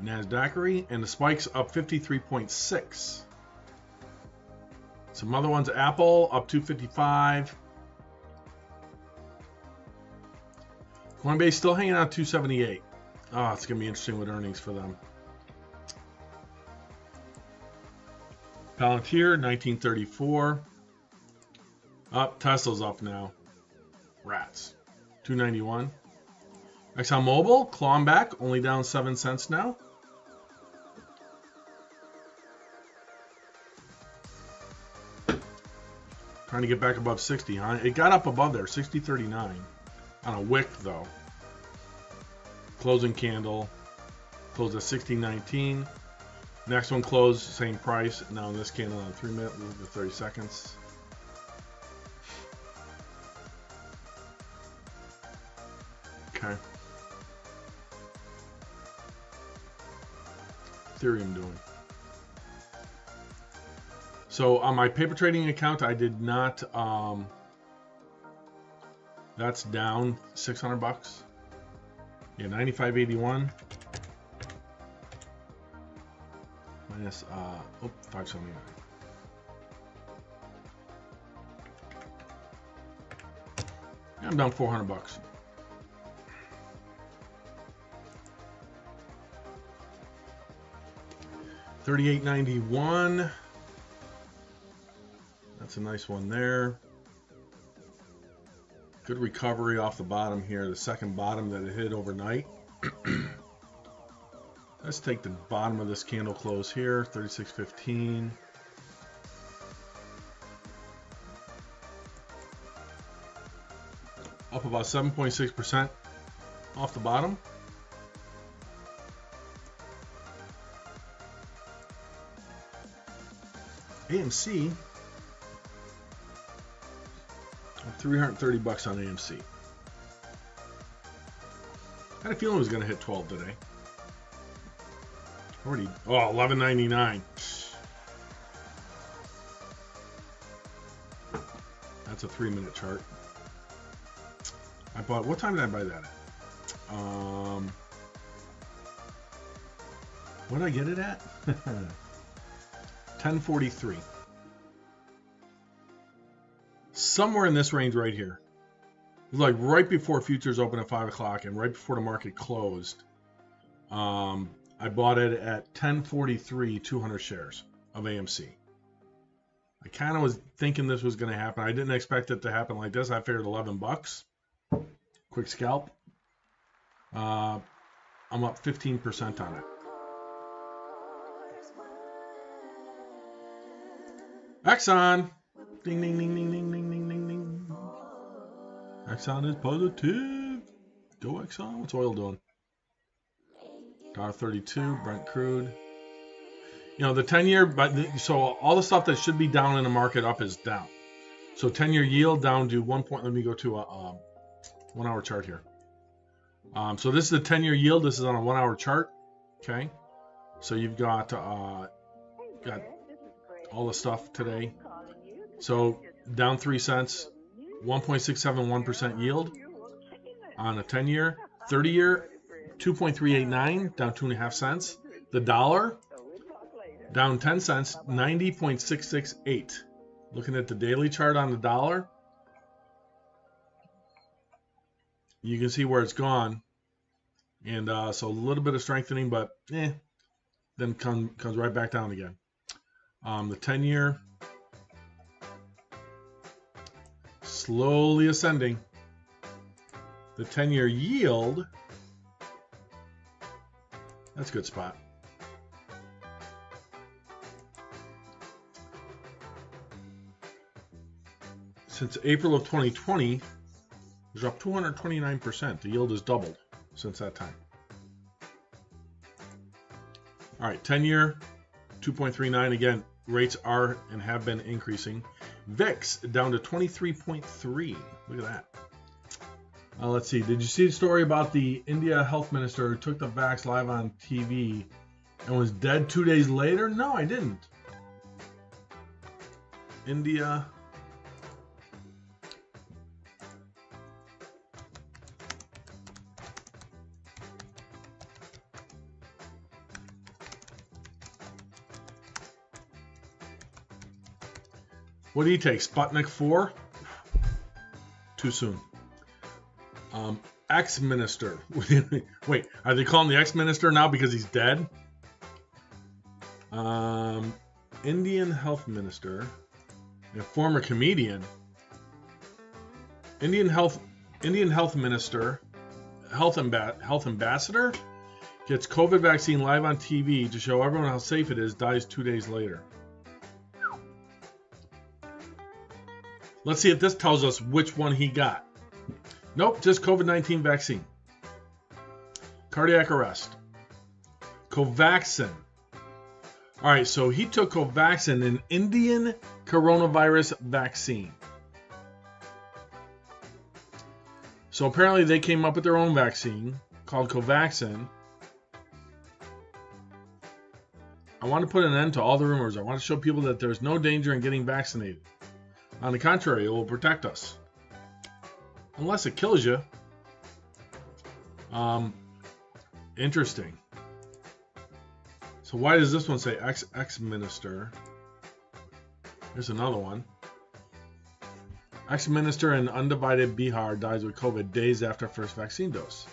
Nasdaqery, and the spikes up 53.6. Some other ones, Apple up 255. Coinbase still hanging out 278. Oh, it's gonna be interesting with earnings for them. Palantir 1934. Up, Tesla's up now. Rats. 291. ExxonMobil clawing back, only down 7 cents now. Trying to get back above 60, huh? It got up above there, 60.39 on a wick though. Closing candle closed at 16.19. Next one closed same price. Now in this candle on 3 minutes, 30 seconds. Okay. Ethereum doing? So on my paper trading account, I did not. That's down $600. Yeah, 95.81 minus 579. Yeah, I'm down $400. $38.91. That's a nice one there. Good recovery off the bottom here, the second bottom that it hit overnight. Let's take the bottom of this candle close here, 36.15. Up about 7.6% off the bottom. AMC, $330 on AMC. I had a feeling it was going to hit 12 today. Already, oh, $11.99. That's a 3-minute chart. I bought, what time did I buy that at? What did I get it at? 10:43. Somewhere in this range right here. It was like right before futures opened at 5 o'clock and right before the market closed. I bought it at 10:43, 200 shares of AMC. I kind of was thinking this was going to happen. I didn't expect it to happen like this. I figured $11. Quick scalp. I'm up 15% on it. Exxon. Ding, ding, ding, ding, ding, ding, ding, ding, ding. Exxon is positive. Go Exxon. What's oil doing? $1.32. Brent crude. You know, the 10-year, so all the stuff that should be down in the market up is down. So 10-year yield down to 1 point. Let me go to a 1 hour chart here. So this is the 10-year yield. This is on a 1 hour chart. Okay. So you've got all the stuff today. So down 3 cents, 1.671% yield on a 10-year. 30-year, 2.389, down 2.5 cents. The dollar, down 10 cents, 90.668. Looking at the daily chart on the dollar, you can see where it's gone. And so a little bit of strengthening, but then comes right back down again. The 10-year, slowly ascending. The 10-year yield, that's a good spot. Since April of 2020, it's up 229%. The yield has doubled since that time. All right, 10-year, 2.39. Again, rates are and have been increasing. VIX down to 23.3. Look at that. Let's see. Did you see the story about the India health minister who took the vax live on TV and was dead 2 days later? No, I didn't. India. What did he take? Sputnik 4? Too soon. Ex-minister. Wait, are they calling the ex-minister now because he's dead? Indian health minister, a former comedian. Indian health minister, health ambassador gets COVID vaccine live on TV to show everyone how safe it is. Dies 2 days later. Let's see if this tells us which one he got. Nope, just COVID-19 vaccine. Cardiac arrest. Covaxin. All right, so he took Covaxin, an Indian coronavirus vaccine. So apparently they came up with their own vaccine called Covaxin. I want to put an end to all the rumors. I want to show people that there's no danger in getting vaccinated. On the contrary, it will protect us. Unless it kills you. Interesting. So why does this one say ex-minister? Here's another one. Ex-minister in undivided Bihar dies with COVID days after first vaccine dose.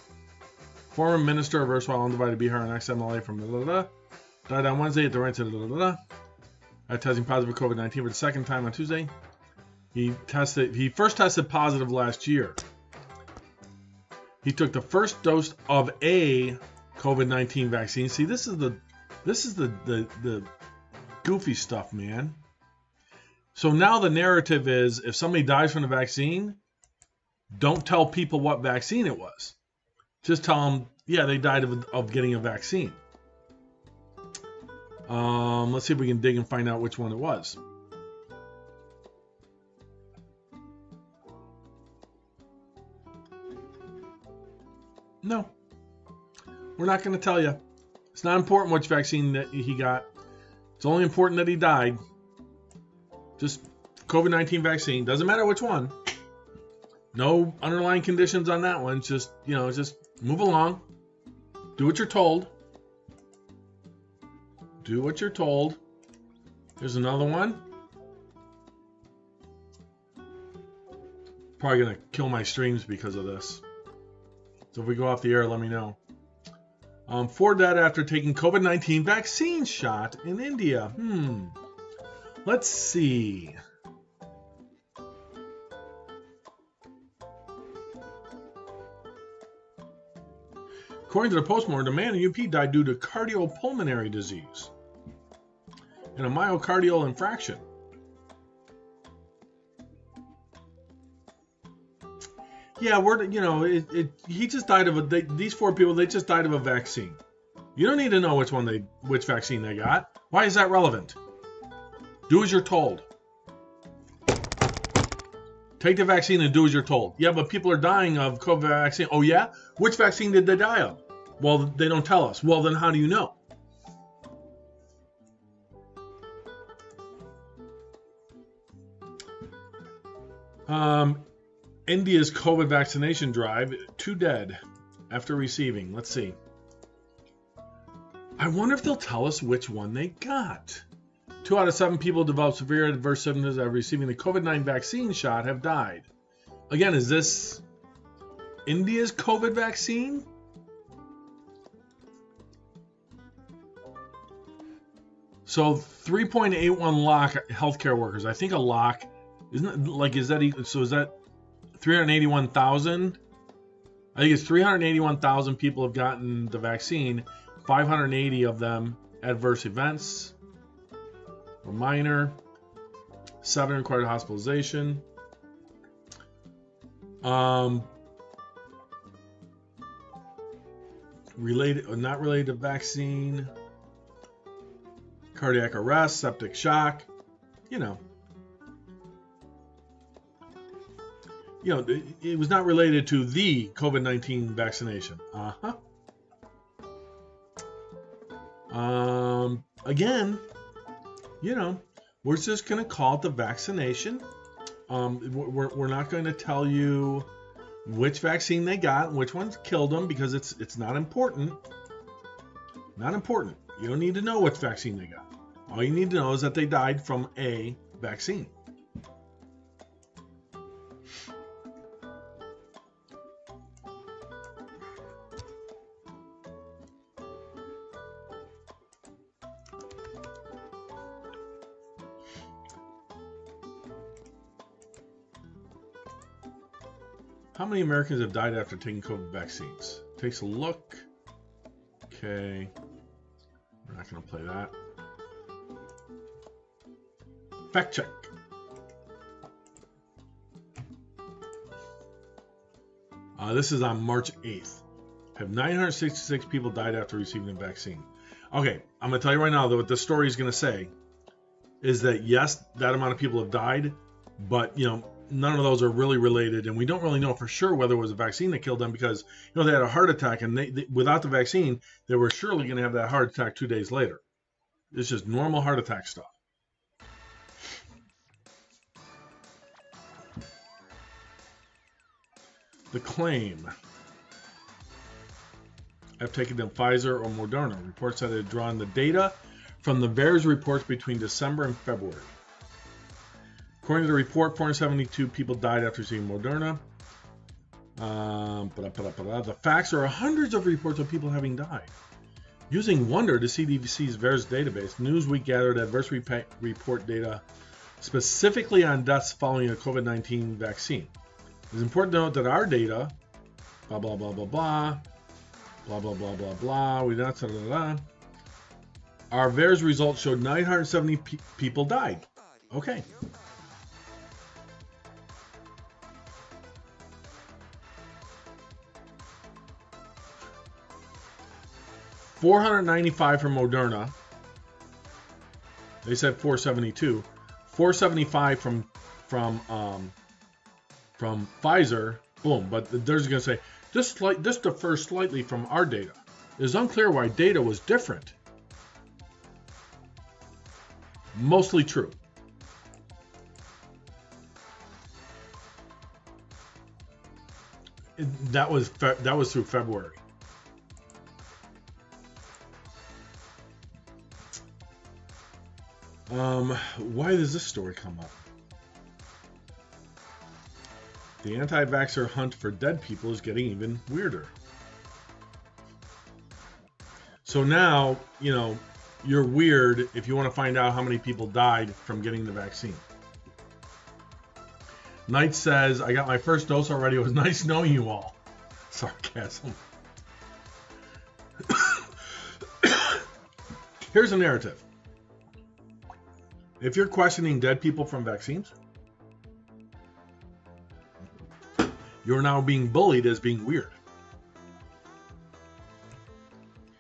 Former minister of erstwhile undivided Bihar and ex-MLA from died on Wednesday at the ranch of testing positive for COVID-19 for the second time on Tuesday. He first tested positive last year. He took the first dose of a COVID-19 vaccine. See, this is the goofy stuff, man. So now the narrative is, if somebody dies from the vaccine, don't tell people what vaccine it was. Just tell them, yeah, they died of getting a vaccine. Let's see if we can dig and find out which one it was. No, we're not going to tell you. It's not important which vaccine that he got. It's only important that he died. Just COVID-19 vaccine. Doesn't matter which one. No underlying conditions on that one. Just move along. Do what you're told. Do what you're told. Here's another one. Probably going to kill my streams because of this. So if we go off the air, let me know. 4 dead after taking COVID-19 vaccine shot in India. Let's see. According to the postmortem, a man in UP died due to cardiopulmonary disease and a myocardial infarction. Yeah, he just died of these 4 people. They just died of a vaccine. You don't need to know which vaccine they got. Why is that relevant? Do as you're told. Take the vaccine and do as you're told. Yeah, but people are dying of COVID vaccine. Oh yeah? Which vaccine did they die of? Well, they don't tell us. Well, then how do you know? India's COVID vaccination drive, 2 dead after receiving. Let's see. I wonder if they'll tell us which one they got. 2 out of 7 people developed severe adverse symptoms after receiving the COVID-19 vaccine shot have died. Again, is this India's COVID vaccine? So 3.81 lakh healthcare workers. I think a lakh, isn't it like, is that 381,000? I think it's 381,000 people have gotten the vaccine. 580 of them adverse events or minor. 7 required hospitalization. Not related to vaccine. Cardiac arrest, septic shock. It was not related to the COVID-19 vaccination. Again, we're just going to call it the vaccination. We're not going to tell you which vaccine they got and which ones killed them because it's not important. Not important. You don't need to know which vaccine they got. All you need to know is that they died from a vaccine. How many Americans have died after taking COVID vaccines? Takes a look. Okay. We're not going to play that. Fact check. This is on March 8th. Have 966 people died after receiving the vaccine? Okay, I'm going to tell you right now that what this story is going to say is that yes, that amount of people have died, but none of those are really related, and we don't really know for sure whether it was a vaccine that killed them because they had a heart attack, and they without the vaccine, they were surely going to have that heart attack 2 days later. It's just normal heart attack stuff. The claim. I've taken them Pfizer or Moderna. Reports that had drawn the data from the VAERS reports between December and February. According to the report, 472 people died after receiving Moderna. The facts are hundreds of reports of people having died. Using Wonder, the CDC's VAERS database, Newsweek gathered adverse report data specifically on deaths following a COVID-19 vaccine. It's important to note that our data, blah, blah, blah, blah, blah, blah, blah, blah, blah, blah, we don't, our VAERS results showed 970 people died. Okay. $495 from Moderna. They said 472. 475 from Pfizer. Boom. But they're going to say this differs slightly from our data. It is unclear why data was different. Mostly true. That was through February. Why does this story come up? The anti-vaxxer hunt for dead people is getting even weirder. So now, you're weird if you want to find out how many people died from getting the vaccine. Knight says, I got my first dose already. It was nice knowing you all. Sarcasm. Here's a narrative. If you're questioning dead people from vaccines, you're now being bullied as being weird.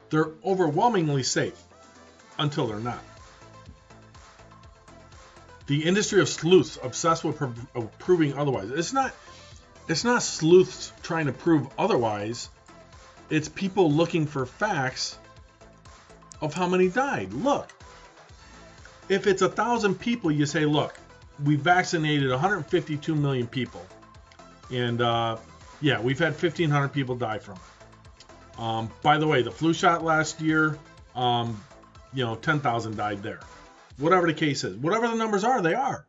They're overwhelmingly safe until they're not. The industry of sleuths obsessed with proving otherwise. It's not sleuths trying to prove otherwise. It's people looking for facts of how many died. Look. If it's 1,000 people, you say, look, we vaccinated 152 million people. And, we've had 1,500 people die from it. By the way, the flu shot last year, 10,000 died there. Whatever the case is. Whatever the numbers are, they are.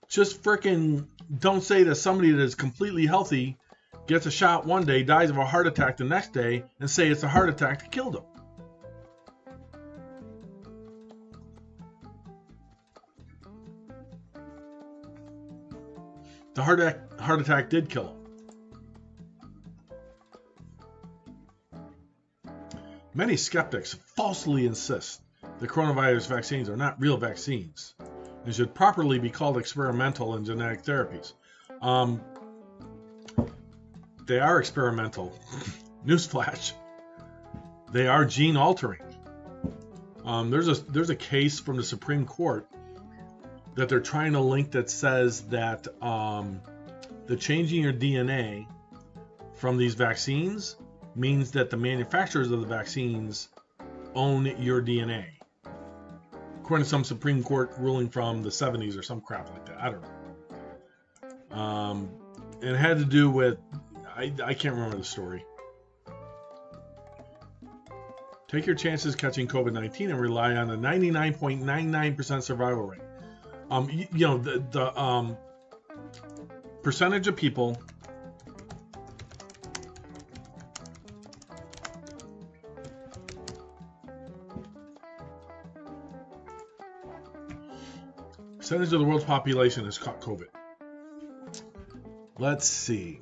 Just freaking don't say that somebody that is completely healthy gets a shot one day, dies of a heart attack the next day, and say it's a heart attack that killed them. The heart attack did kill him. Many skeptics falsely insist the coronavirus vaccines are not real vaccines and should properly be called experimental and genetic therapies. They are experimental. Newsflash. They are gene altering. There's a case from the Supreme Court that they're trying to link that says that the changing your DNA from these vaccines means that the manufacturers of the vaccines own your DNA. According to some Supreme Court ruling from the 70s or some crap like that. I don't know. It had to do with, I can't remember the story. Take your chances catching COVID-19 and rely on a 99.99% survival rate. The percentage of people percentage of the world's population has caught COVID. Let's see.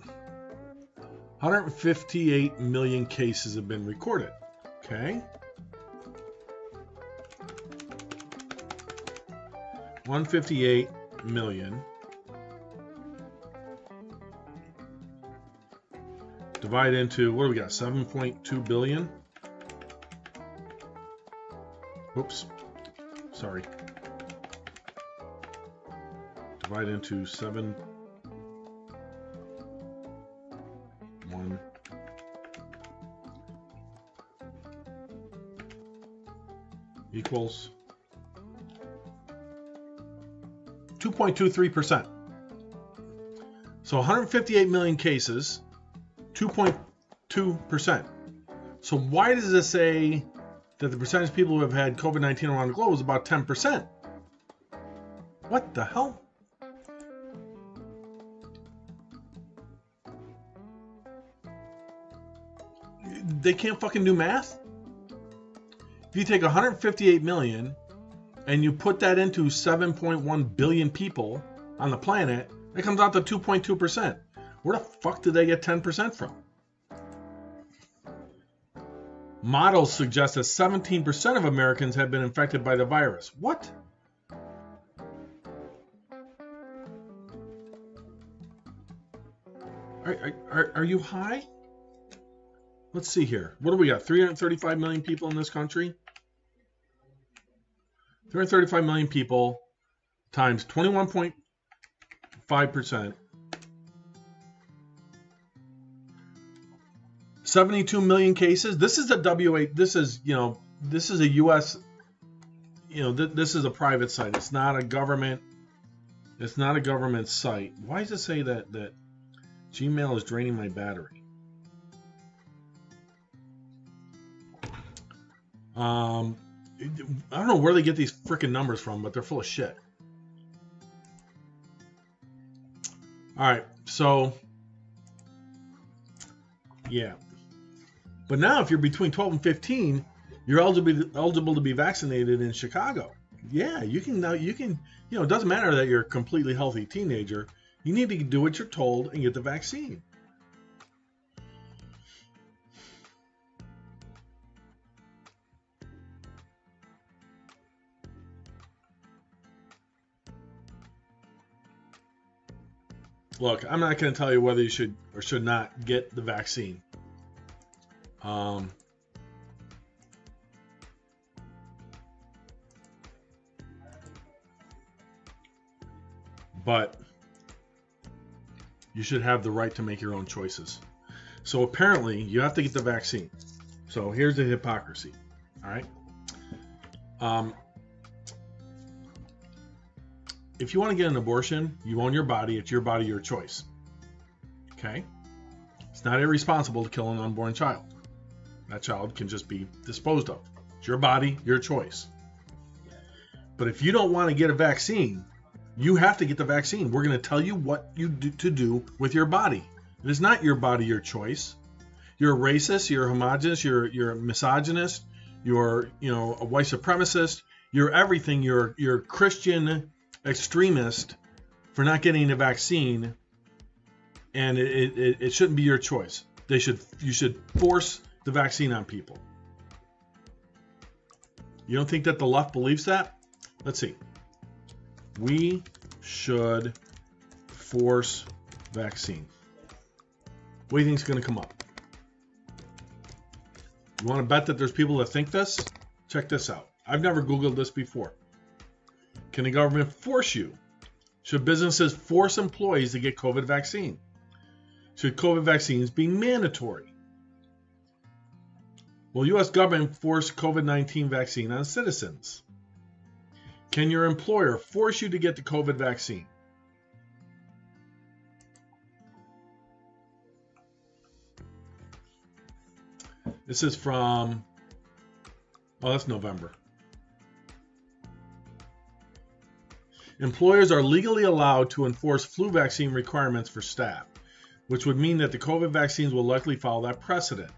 158 million cases have been recorded. Okay. 158 million divide into, what do we got, 7.2 billion? Oops, sorry. Divide into 7 equals 2.23%. So 158 million cases, 2.2%. So why does it say that the percentage of people who have had COVID-19 around the globe is about 10%? What the hell? They can't fucking do math? If you take 158 million and you put that into 7.1 billion people on the planet, it comes out to 2.2%. Where the fuck did they get 10% from? Models suggest that 17% of Americans have been infected by the virus. What? Are you high? Let's see here. What do we got? 335 million people in this country? 335 million people times 21.5%. 72 million cases. This is a WH. This is, this is a U.S. This is a private site. It's not a government. It's not a government site. Why does it say that Gmail is draining my battery? I don't know where they get these freaking numbers from, but they're full of shit. All right, so yeah. But now, if you're between 12 and 15, you're eligible to be vaccinated in Chicago. Yeah, you can now. You can. It doesn't matter that you're a completely healthy teenager. You need to do what you're told and get the vaccine. Look, I'm not going to tell you whether you should or should not get the vaccine. But you should have the right to make your own choices. So apparently, you have to get the vaccine. So here's the hypocrisy. All right. If you want to get an abortion, you own your body. It's your body, your choice. Okay? It's not irresponsible to kill an unborn child. That child can just be disposed of. It's your body, your choice. But if you don't want to get a vaccine, you have to get the vaccine. We're going to tell you what you to do with your body. It is not your body, your choice. You're a racist. You're a homogenous. You're a misogynist. You're a white supremacist. You're everything. You're a Christian extremist for not getting the vaccine, and it shouldn't be your choice. You should force the vaccine on people. You don't think that the left believes that? Let's see. We should force vaccine. What do you think is going to come up? You want to bet that there's people that think this? Check this out. I've never Googled this before. Can the government force you? Should businesses force employees to get COVID vaccine? Should COVID vaccines be mandatory? Will U.S. government force COVID-19 vaccine on citizens? Can your employer force you to get the COVID vaccine? This is from, that's November. Employers are legally allowed to enforce flu vaccine requirements for staff, which would mean that the COVID vaccines will likely follow that precedent.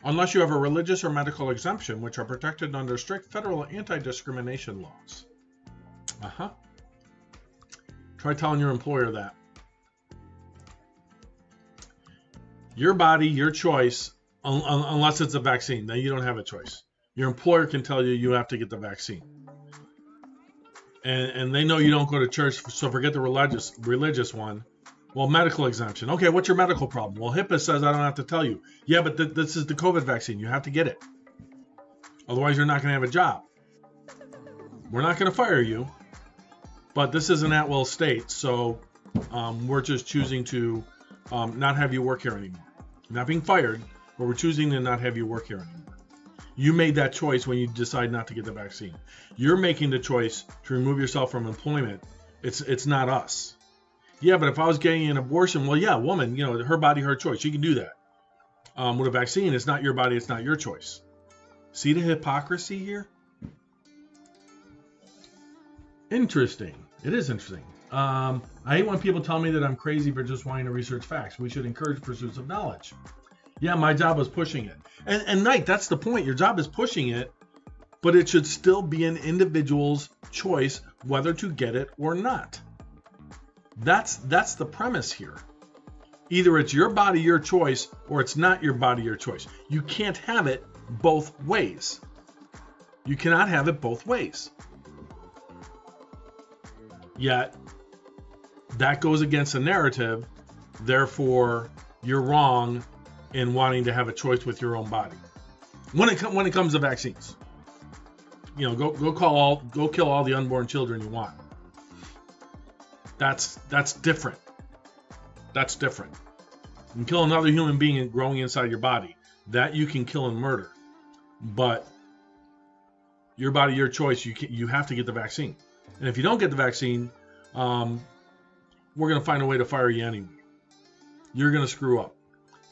Unless you have a religious or medical exemption, which are protected under strict federal anti-discrimination laws. Try telling your employer that. Your body, your choice, unless it's a vaccine, then you don't have a choice. Your employer can tell you you have to get the vaccine. And they know you don't go to church, so forget the religious one. Well, medical exemption. Okay, what's your medical problem? Well, HIPAA says I don't have to tell you. Yeah, but this is the COVID vaccine. You have to get it. Otherwise, you're not going to have a job. We're not going to fire you, but this is an at-will state, so we're just choosing to not have you work here anymore. You're not being fired, but we're choosing to not have you work here anymore. You made that choice when you decide not to get the vaccine. You're making the choice to remove yourself from employment. It's not us. Yeah, but if I was getting an abortion, well, yeah, woman, her body, her choice. She can do that. With a vaccine, it's not your body, it's not your choice. See the hypocrisy here? Interesting. It is interesting. I hate when people tell me that I'm crazy for just wanting to research facts. We should encourage pursuits of knowledge. Yeah, my job is pushing it. And Knight, that's the point. Your job is pushing it, but it should still be an individual's choice whether to get it or not. That's the premise here. Either it's your body, your choice, or it's not your body, your choice. You can't have it both ways. You cannot have it both ways. Yet, that goes against the narrative. Therefore, you're wrong in wanting to have a choice with your own body. When it comes to vaccines, go kill all the unborn children you want. That's different. That's different. You can kill another human being growing inside your body. That you can kill and murder. But your body, your choice. You have to get the vaccine. And if you don't get the vaccine, we're going to find a way to fire you anyway. You're going to screw up.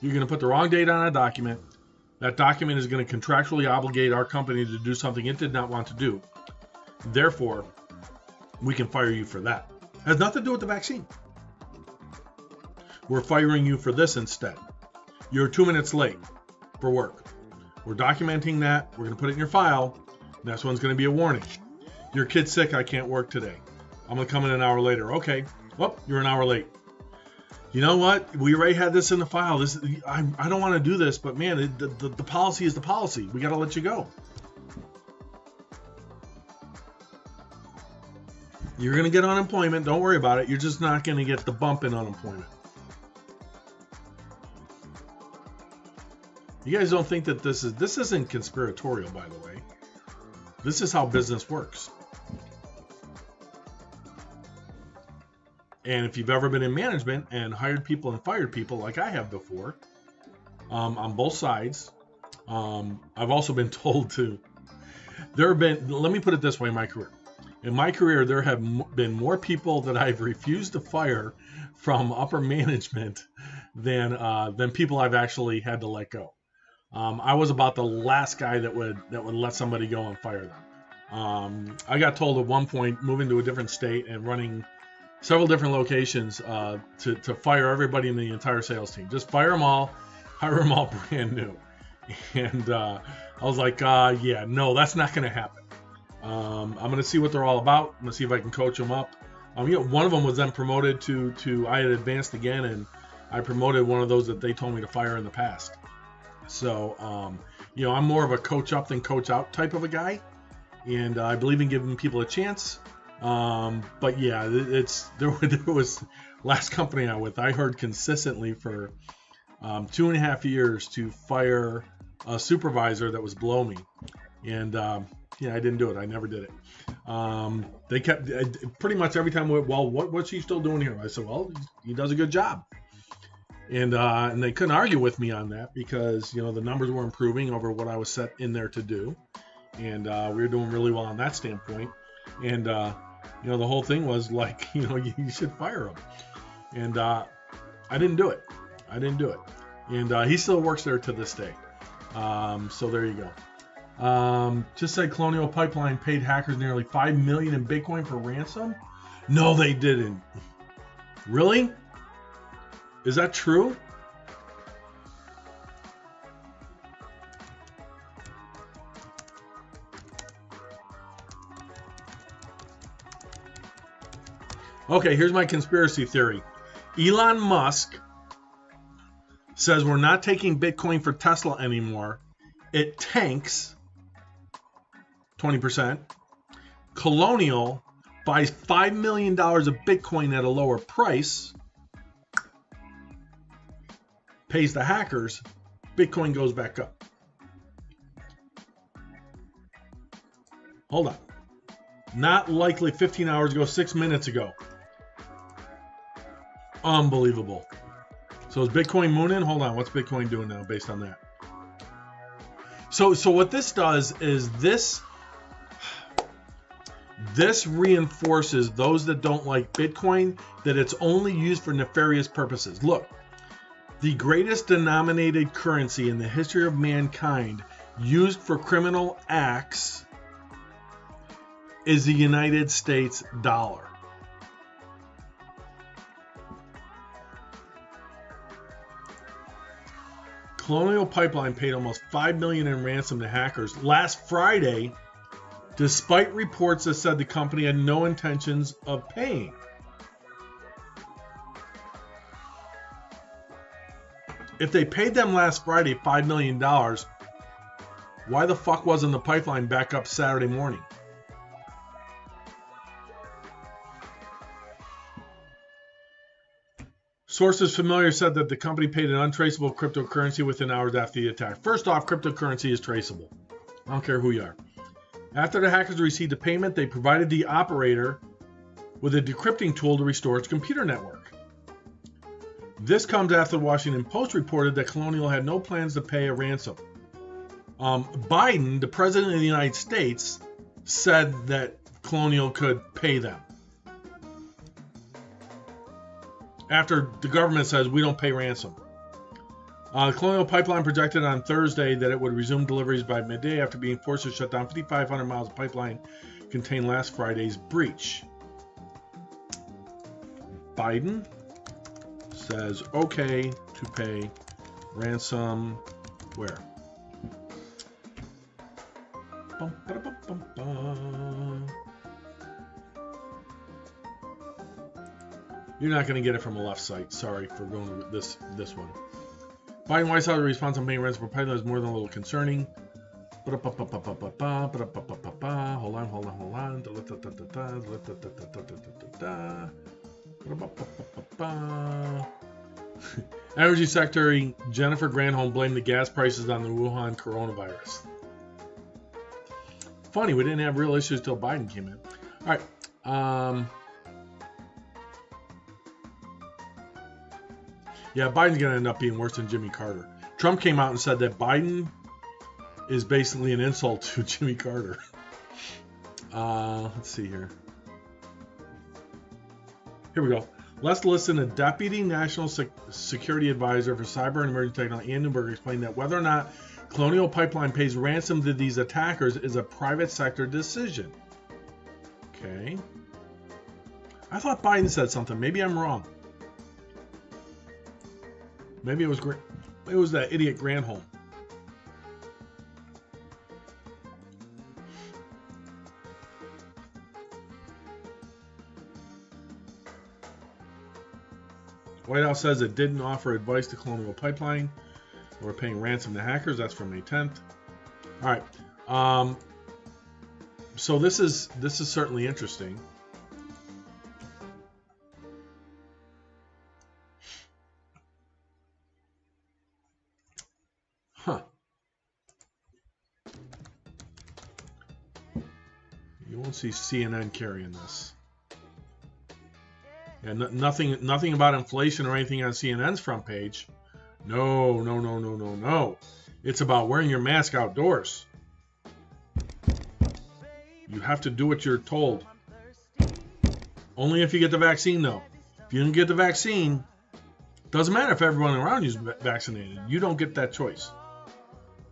You're going to put the wrong date on a document. That document is going to contractually obligate our company to do something it did not want to do. Therefore, we can fire you for that. It has nothing to do with the vaccine. We're firing you for this instead. You're 2 minutes late for work. We're documenting that. We're going to put it in your file. Next one's going to be a warning. Your kid's sick. I can't work today. I'm going to come in an hour later. Okay. Well, you're an hour late. You know what? We already had this in the file. I don't want to do this, but man, the policy is the policy. We got to let you go. You're going to get unemployment. Don't worry about it. You're just not going to get the bump in unemployment. You guys don't think that this isn't conspiratorial, by the way. This is how business works. And if you've ever been in management and hired people and fired people like I have before, on both sides, I've also been told to. Let me put it this way in my career. In my career, there have been more people that I've refused to fire from upper management than people I've actually had to let go. I was about the last guy that would let somebody go and fire them. I got told at one point, moving to a different state and running several different locations, to fire everybody in the entire sales team. Just fire them all, hire them all brand new. And I was like, yeah, no, that's not going to happen. I'm going to see what they're all about. I'm going to see if I can coach them up. One of them was then promoted to I had advanced again, and I promoted one of those that they told me to fire in the past. So, I'm more of a coach up than coach out type of a guy, and I believe in giving people a chance. But yeah, there was last company I with, I heard consistently for 2.5 years to fire a supervisor that was below me, and I didn't do it. I never did it. They kept pretty much every time. Well, what's he still doing here? I said, well, he does a good job. And they couldn't argue with me on that because, the numbers were improving over what I was set in there to do. And we were doing really well on that standpoint. And, the whole thing was like, you should fire him. And I didn't do it. And he still works there to this day. So there you go. Just said Colonial Pipeline paid hackers nearly $5 million in Bitcoin for ransom. No, they didn't. Really? Is that true? Okay, here's my conspiracy theory. Elon Musk says we're not taking Bitcoin for Tesla anymore. It tanks 20%. Colonial buys $5 million of Bitcoin at a lower price, pays the hackers, Bitcoin goes back up. Hold on. Not likely 15 hours ago, 6 minutes ago. Unbelievable. So is Bitcoin mooning? Hold on. What's Bitcoin doing now based on that? So what this does is this reinforces those that don't like Bitcoin that it's only used for nefarious purposes. Look, the greatest denominated currency in the history of mankind used for criminal acts is the United States dollar. Colonial Pipeline paid almost $5 million in ransom to hackers last Friday, despite reports that said the company had no intentions of paying. If they paid them last Friday $5 million, why the fuck wasn't the pipeline back up Saturday morning? Sources familiar said that the company paid an untraceable cryptocurrency within hours after the attack. First off, cryptocurrency is traceable. I don't care who you are. After the hackers received the payment, they provided the operator with a decrypting tool to restore its computer network. This comes after the Washington Post reported that Colonial had no plans to pay a ransom. Biden, the president of the United States, said that Colonial could pay them. After the government says we don't pay ransom. Colonial Pipeline projected on Thursday that it would resume deliveries by midday after being forced to shut down 5,500 miles of pipeline contained last Friday's breach. Biden says okay to pay ransom where? Bum, ba-da-bum, bum, bum. You're not going to get it from a left site. Sorry for going to this one. Biden White House response on paying ransom for pipeline is more than a little concerning. Hold on. Energy Secretary Jennifer Granholm blamed the gas prices on the Wuhan coronavirus. Funny, we didn't have real issues till Biden came in. All right. Yeah, Biden's going to end up being worse than Jimmy Carter. Trump came out and said that Biden is basically an insult to Jimmy Carter. Let's see here. Here we go. Let's listen to Deputy National Security Advisor for Cyber and Emergency Technology, Ann Newberg, explain that whether or not Colonial Pipeline pays ransom to these attackers is a private sector decision. Okay. I thought Biden said something. Maybe I'm wrong. Maybe it was that idiot Granholm. White House says it didn't offer advice to Colonial Pipeline or paying ransom to hackers. That's from May 10th. All right. So this is certainly interesting. Huh. You won't see CNN carrying this. Yeah, nothing about inflation or anything on CNN's front page. No. It's about wearing your mask outdoors. You have to do what you're told. Only if you get the vaccine, though. If you don't get the vaccine, doesn't matter if everyone around you is vaccinated. You don't get that choice.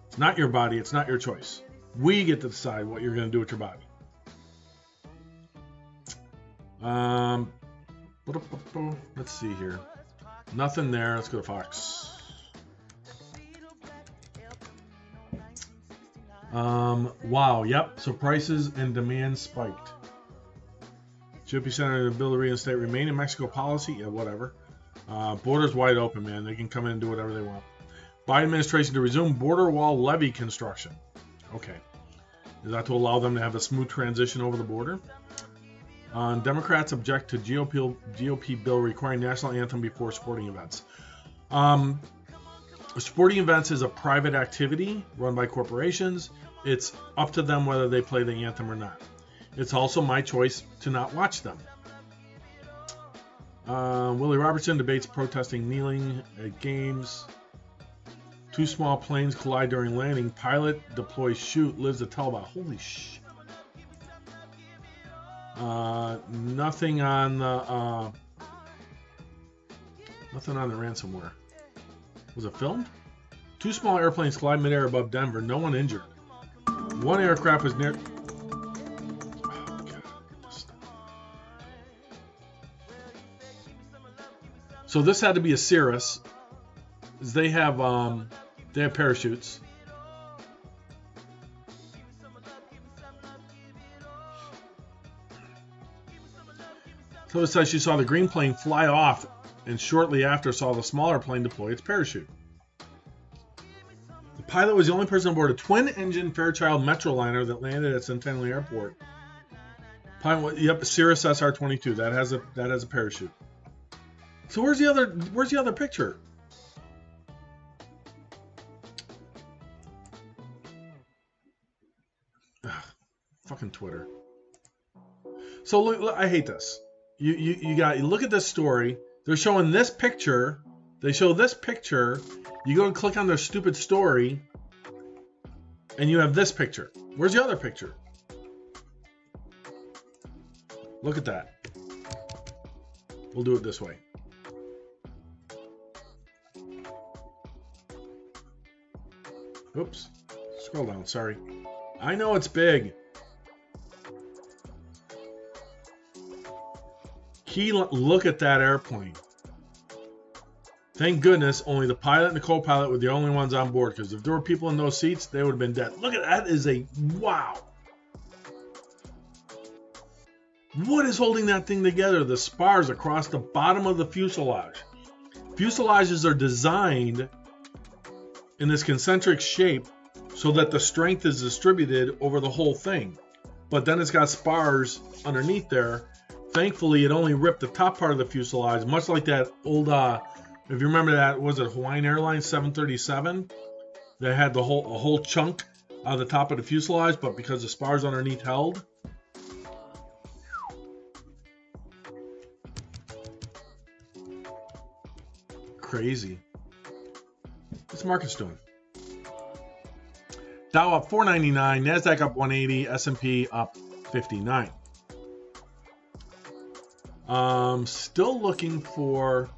It's not your body. It's not your choice. We get to decide what you're going to do with your body. Let's see here. Nothing there. Let's go to Fox. Wow. Yep. So prices and demand spiked. GOP Senator bill to reinstate remain in Mexico policy. Yeah, whatever. Borders wide open, man. They can come in and do whatever they want. Biden administration to resume border wall levee construction. Okay. Is that to allow them to have a smooth transition over the border? Democrats object to GOP bill requiring national anthem before sporting events. Sporting events is a private activity run by corporations. It's up to them whether they play the anthem or not. It's also my choice to not watch them. Willie Robertson debates protesting kneeling at games. Two small planes collide during landing. Pilot deploys chute, lives to tell about. Holy sh! Nothing on the ransomware. Was it filmed? Two small airplanes collide midair above Denver. No one injured. One aircraft was near. Oh, God. So this had to be a Cirrus. They have parachutes. So it says she saw the green plane fly off, and shortly after saw the smaller plane deploy its parachute. The pilot was the only person aboard a twin-engine Fairchild Metroliner that landed at Centennial Airport. Yep, Cirrus SR-22. That has a parachute. So where's the other picture? Ugh, fucking Twitter. So look, I hate this. You look at this story. They're showing this picture. They show this picture. You go and click on their stupid story, and you have this picture. Where's the other picture? Look at that. We'll do it this way. Oops. Scroll down. Sorry. I know it's big. Look at that airplane. Thank goodness only the pilot and the co-pilot were the only ones on board, because if there were people in those seats, they would have been dead. Look at that. Is a wow. What is holding that thing together? The spars across the bottom of the fuselage. Fuselages are designed in this concentric shape so that the strength is distributed over the whole thing. But then it's got spars underneath there. Thankfully, it only ripped the top part of the fuselage, much like that old, if you remember that, was it Hawaiian Airlines 737? That had a whole chunk out of the top of the fuselage, but because the spars underneath held. Crazy. What's the market's doing? Dow up 499, Nasdaq up 180, S&P up 59. Still looking for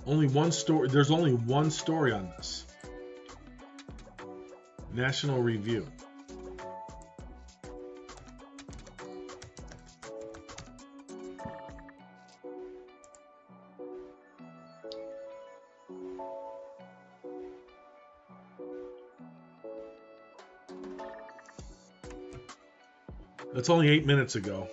only one story. There's only one story on this. National Review. That's only 8 minutes ago.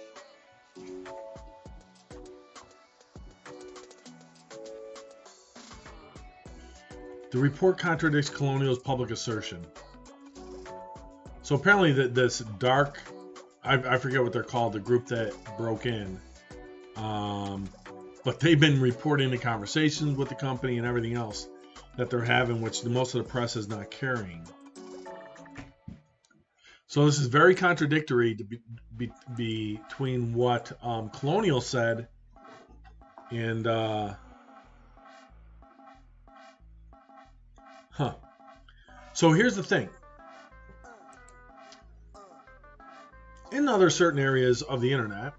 The report contradicts Colonial's public assertion. So apparently this dark, I forget what they're called, the group that broke in, but they've been reporting the conversations with the company and everything else that they're having, which most of the press is not carrying. So this is very contradictory to between what Colonial said and So here's the thing. In other certain areas of the internet,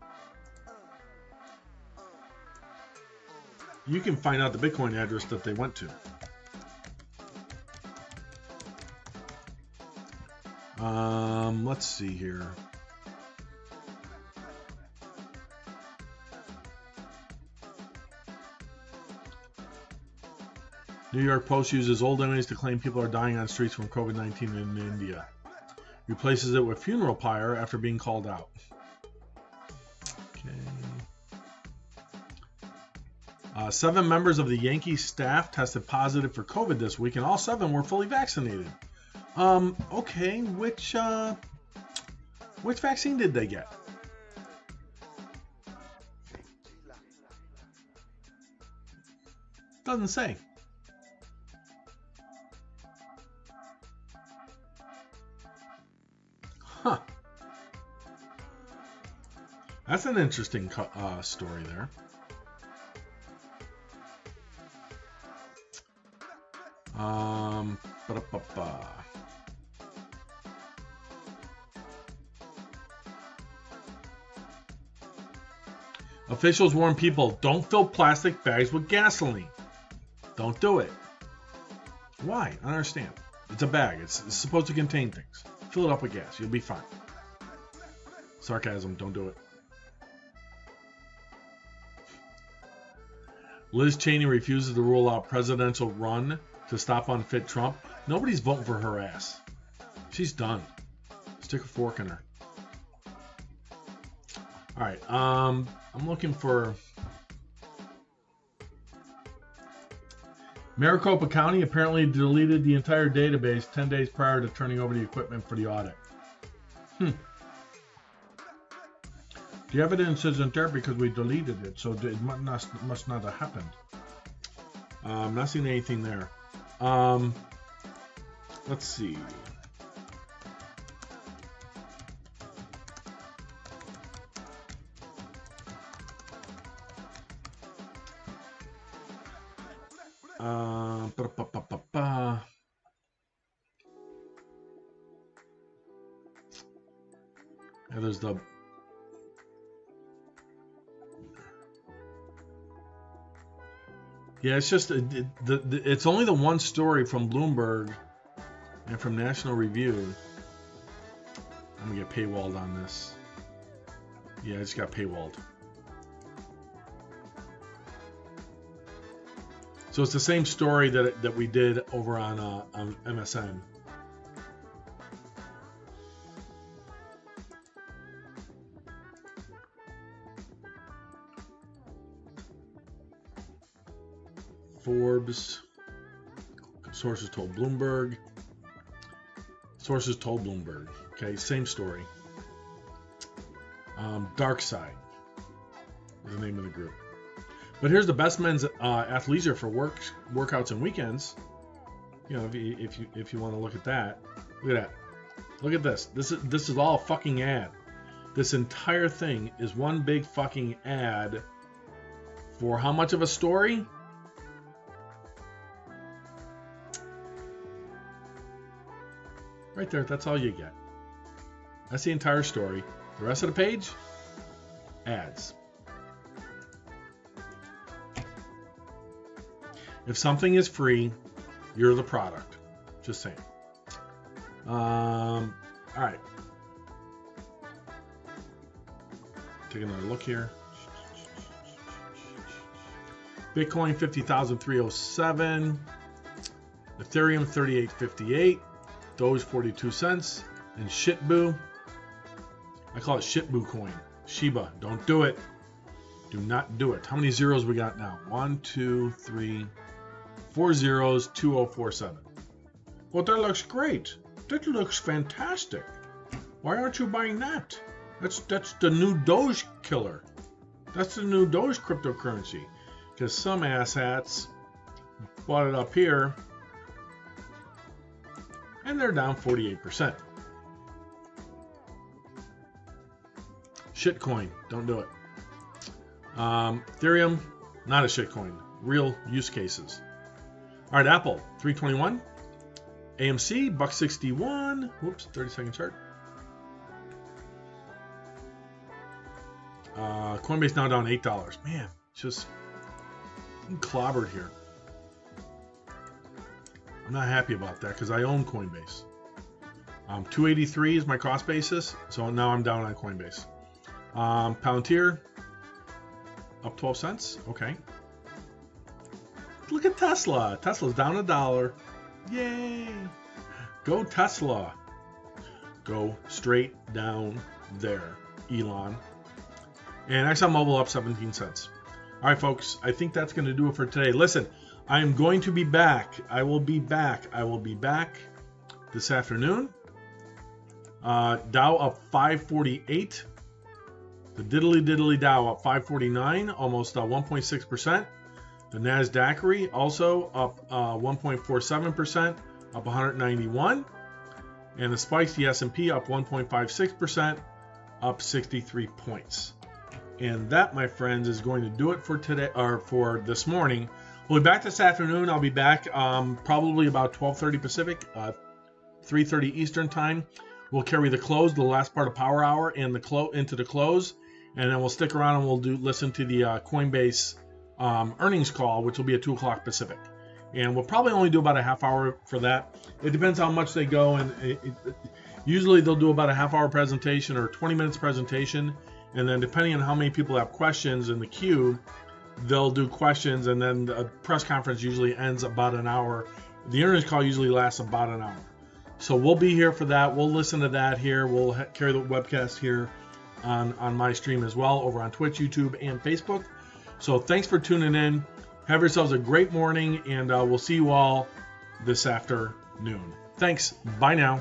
you can find out the Bitcoin address that they went to. Let's see here. New York Post uses old enemies to claim people are dying on streets from COVID-19 in India. Replaces it with funeral pyre after being called out. Okay. 7 members of the Yankees staff tested positive for COVID this week, and all 7 were fully vaccinated. Okay, which vaccine did they get? Doesn't say. Huh. That's an interesting story there. Ba-da-ba-ba. Officials warn people, don't fill plastic bags with gasoline. Don't do it. Why? I don't understand. It's a bag. It's supposed to contain things. Fill it up with gas. You'll be fine. Sarcasm. Don't do it. Liz Cheney refuses to rule out presidential run to stop unfit Trump. Nobody's voting for her ass. She's done. Stick a fork in her. All right. I'm looking for Maricopa County apparently deleted the entire database 10 days prior to turning over the equipment for the audit. The evidence isn't there because we deleted it, so it must not have happened. I'm not seeing anything there. Let's see. Yeah, there's the it's just it's only the one story from Bloomberg and from National Review. I'm gonna get paywalled on this. Yeah, I just got paywalled. So it's the same story that we did over on MSN. Forbes. Sources told Bloomberg. Sources told Bloomberg. Okay, same story. Dark Side is the name of the group. But here's the best men's athleisure for workouts and weekends. You know, if you want to look at that, look at that. Look at this. This is all a fucking ad. This entire thing is one big fucking ad for how much of a story? Right there. That's all you get. That's the entire story. The rest of the page, ads. If something is free, you're the product. Just saying. All right. Take another look here. Bitcoin 50,307. Ethereum 38.58. Doge 42 cents. And Shitboo. I call it Shitboo coin. Shiba. Don't do it. Do not do it. How many zeros we got now? 1, 2, 3, 4 zeros, 2047. Well, that looks great. That looks fantastic. Why aren't you buying that? That's the new Doge killer. That's the new Doge cryptocurrency. Because some asshats bought it up here, and they're down 48%. Shitcoin, don't do it. Ethereum, not a shitcoin. Real use cases. All right, Apple, 321. AMC, $1.61. Whoops, 30-second chart. Coinbase now down $8. Man, just clobbered here. I'm not happy about that because I own Coinbase. 283 is my cost basis, so now I'm down on Coinbase. Palantir, up 12 cents. Okay. Look at Tesla. Tesla's down $1. Yay! Go Tesla. Go straight down there, Elon. And ExxonMobil up 17 cents. All right, folks. I think that's going to do it for today. Listen, I am going to be back. I will be back this afternoon. Dow up 548. The diddly Dow up 549, almost 1.6%. The Nasdaq also up 1.47%, up 191. And the spikes, the S&P up 1.56%, up 63 points. And that, my friends, is going to do it for today, or for this morning. We'll be back this afternoon. I'll be back probably about 12:30 Pacific, 3:30 Eastern time. We'll carry the close, the last part of Power Hour, and into the close, and then we'll stick around and we'll listen to the Coinbase earnings call, which will be at 2 o'clock Pacific. And we'll probably only do about a half hour for that. It depends how much they go, and usually they'll do about a half hour presentation or 20 minutes presentation, and then depending on how many people have questions in the queue, they'll do questions, and then the press conference usually ends about an hour. The earnings call usually lasts about an hour. So we'll be here for that. We'll listen to that here. We'll carry the webcast here on my stream as well over on Twitch, YouTube, and Facebook. So thanks for tuning in. Have yourselves a great morning, and we'll see you all this afternoon. Thanks. Bye now.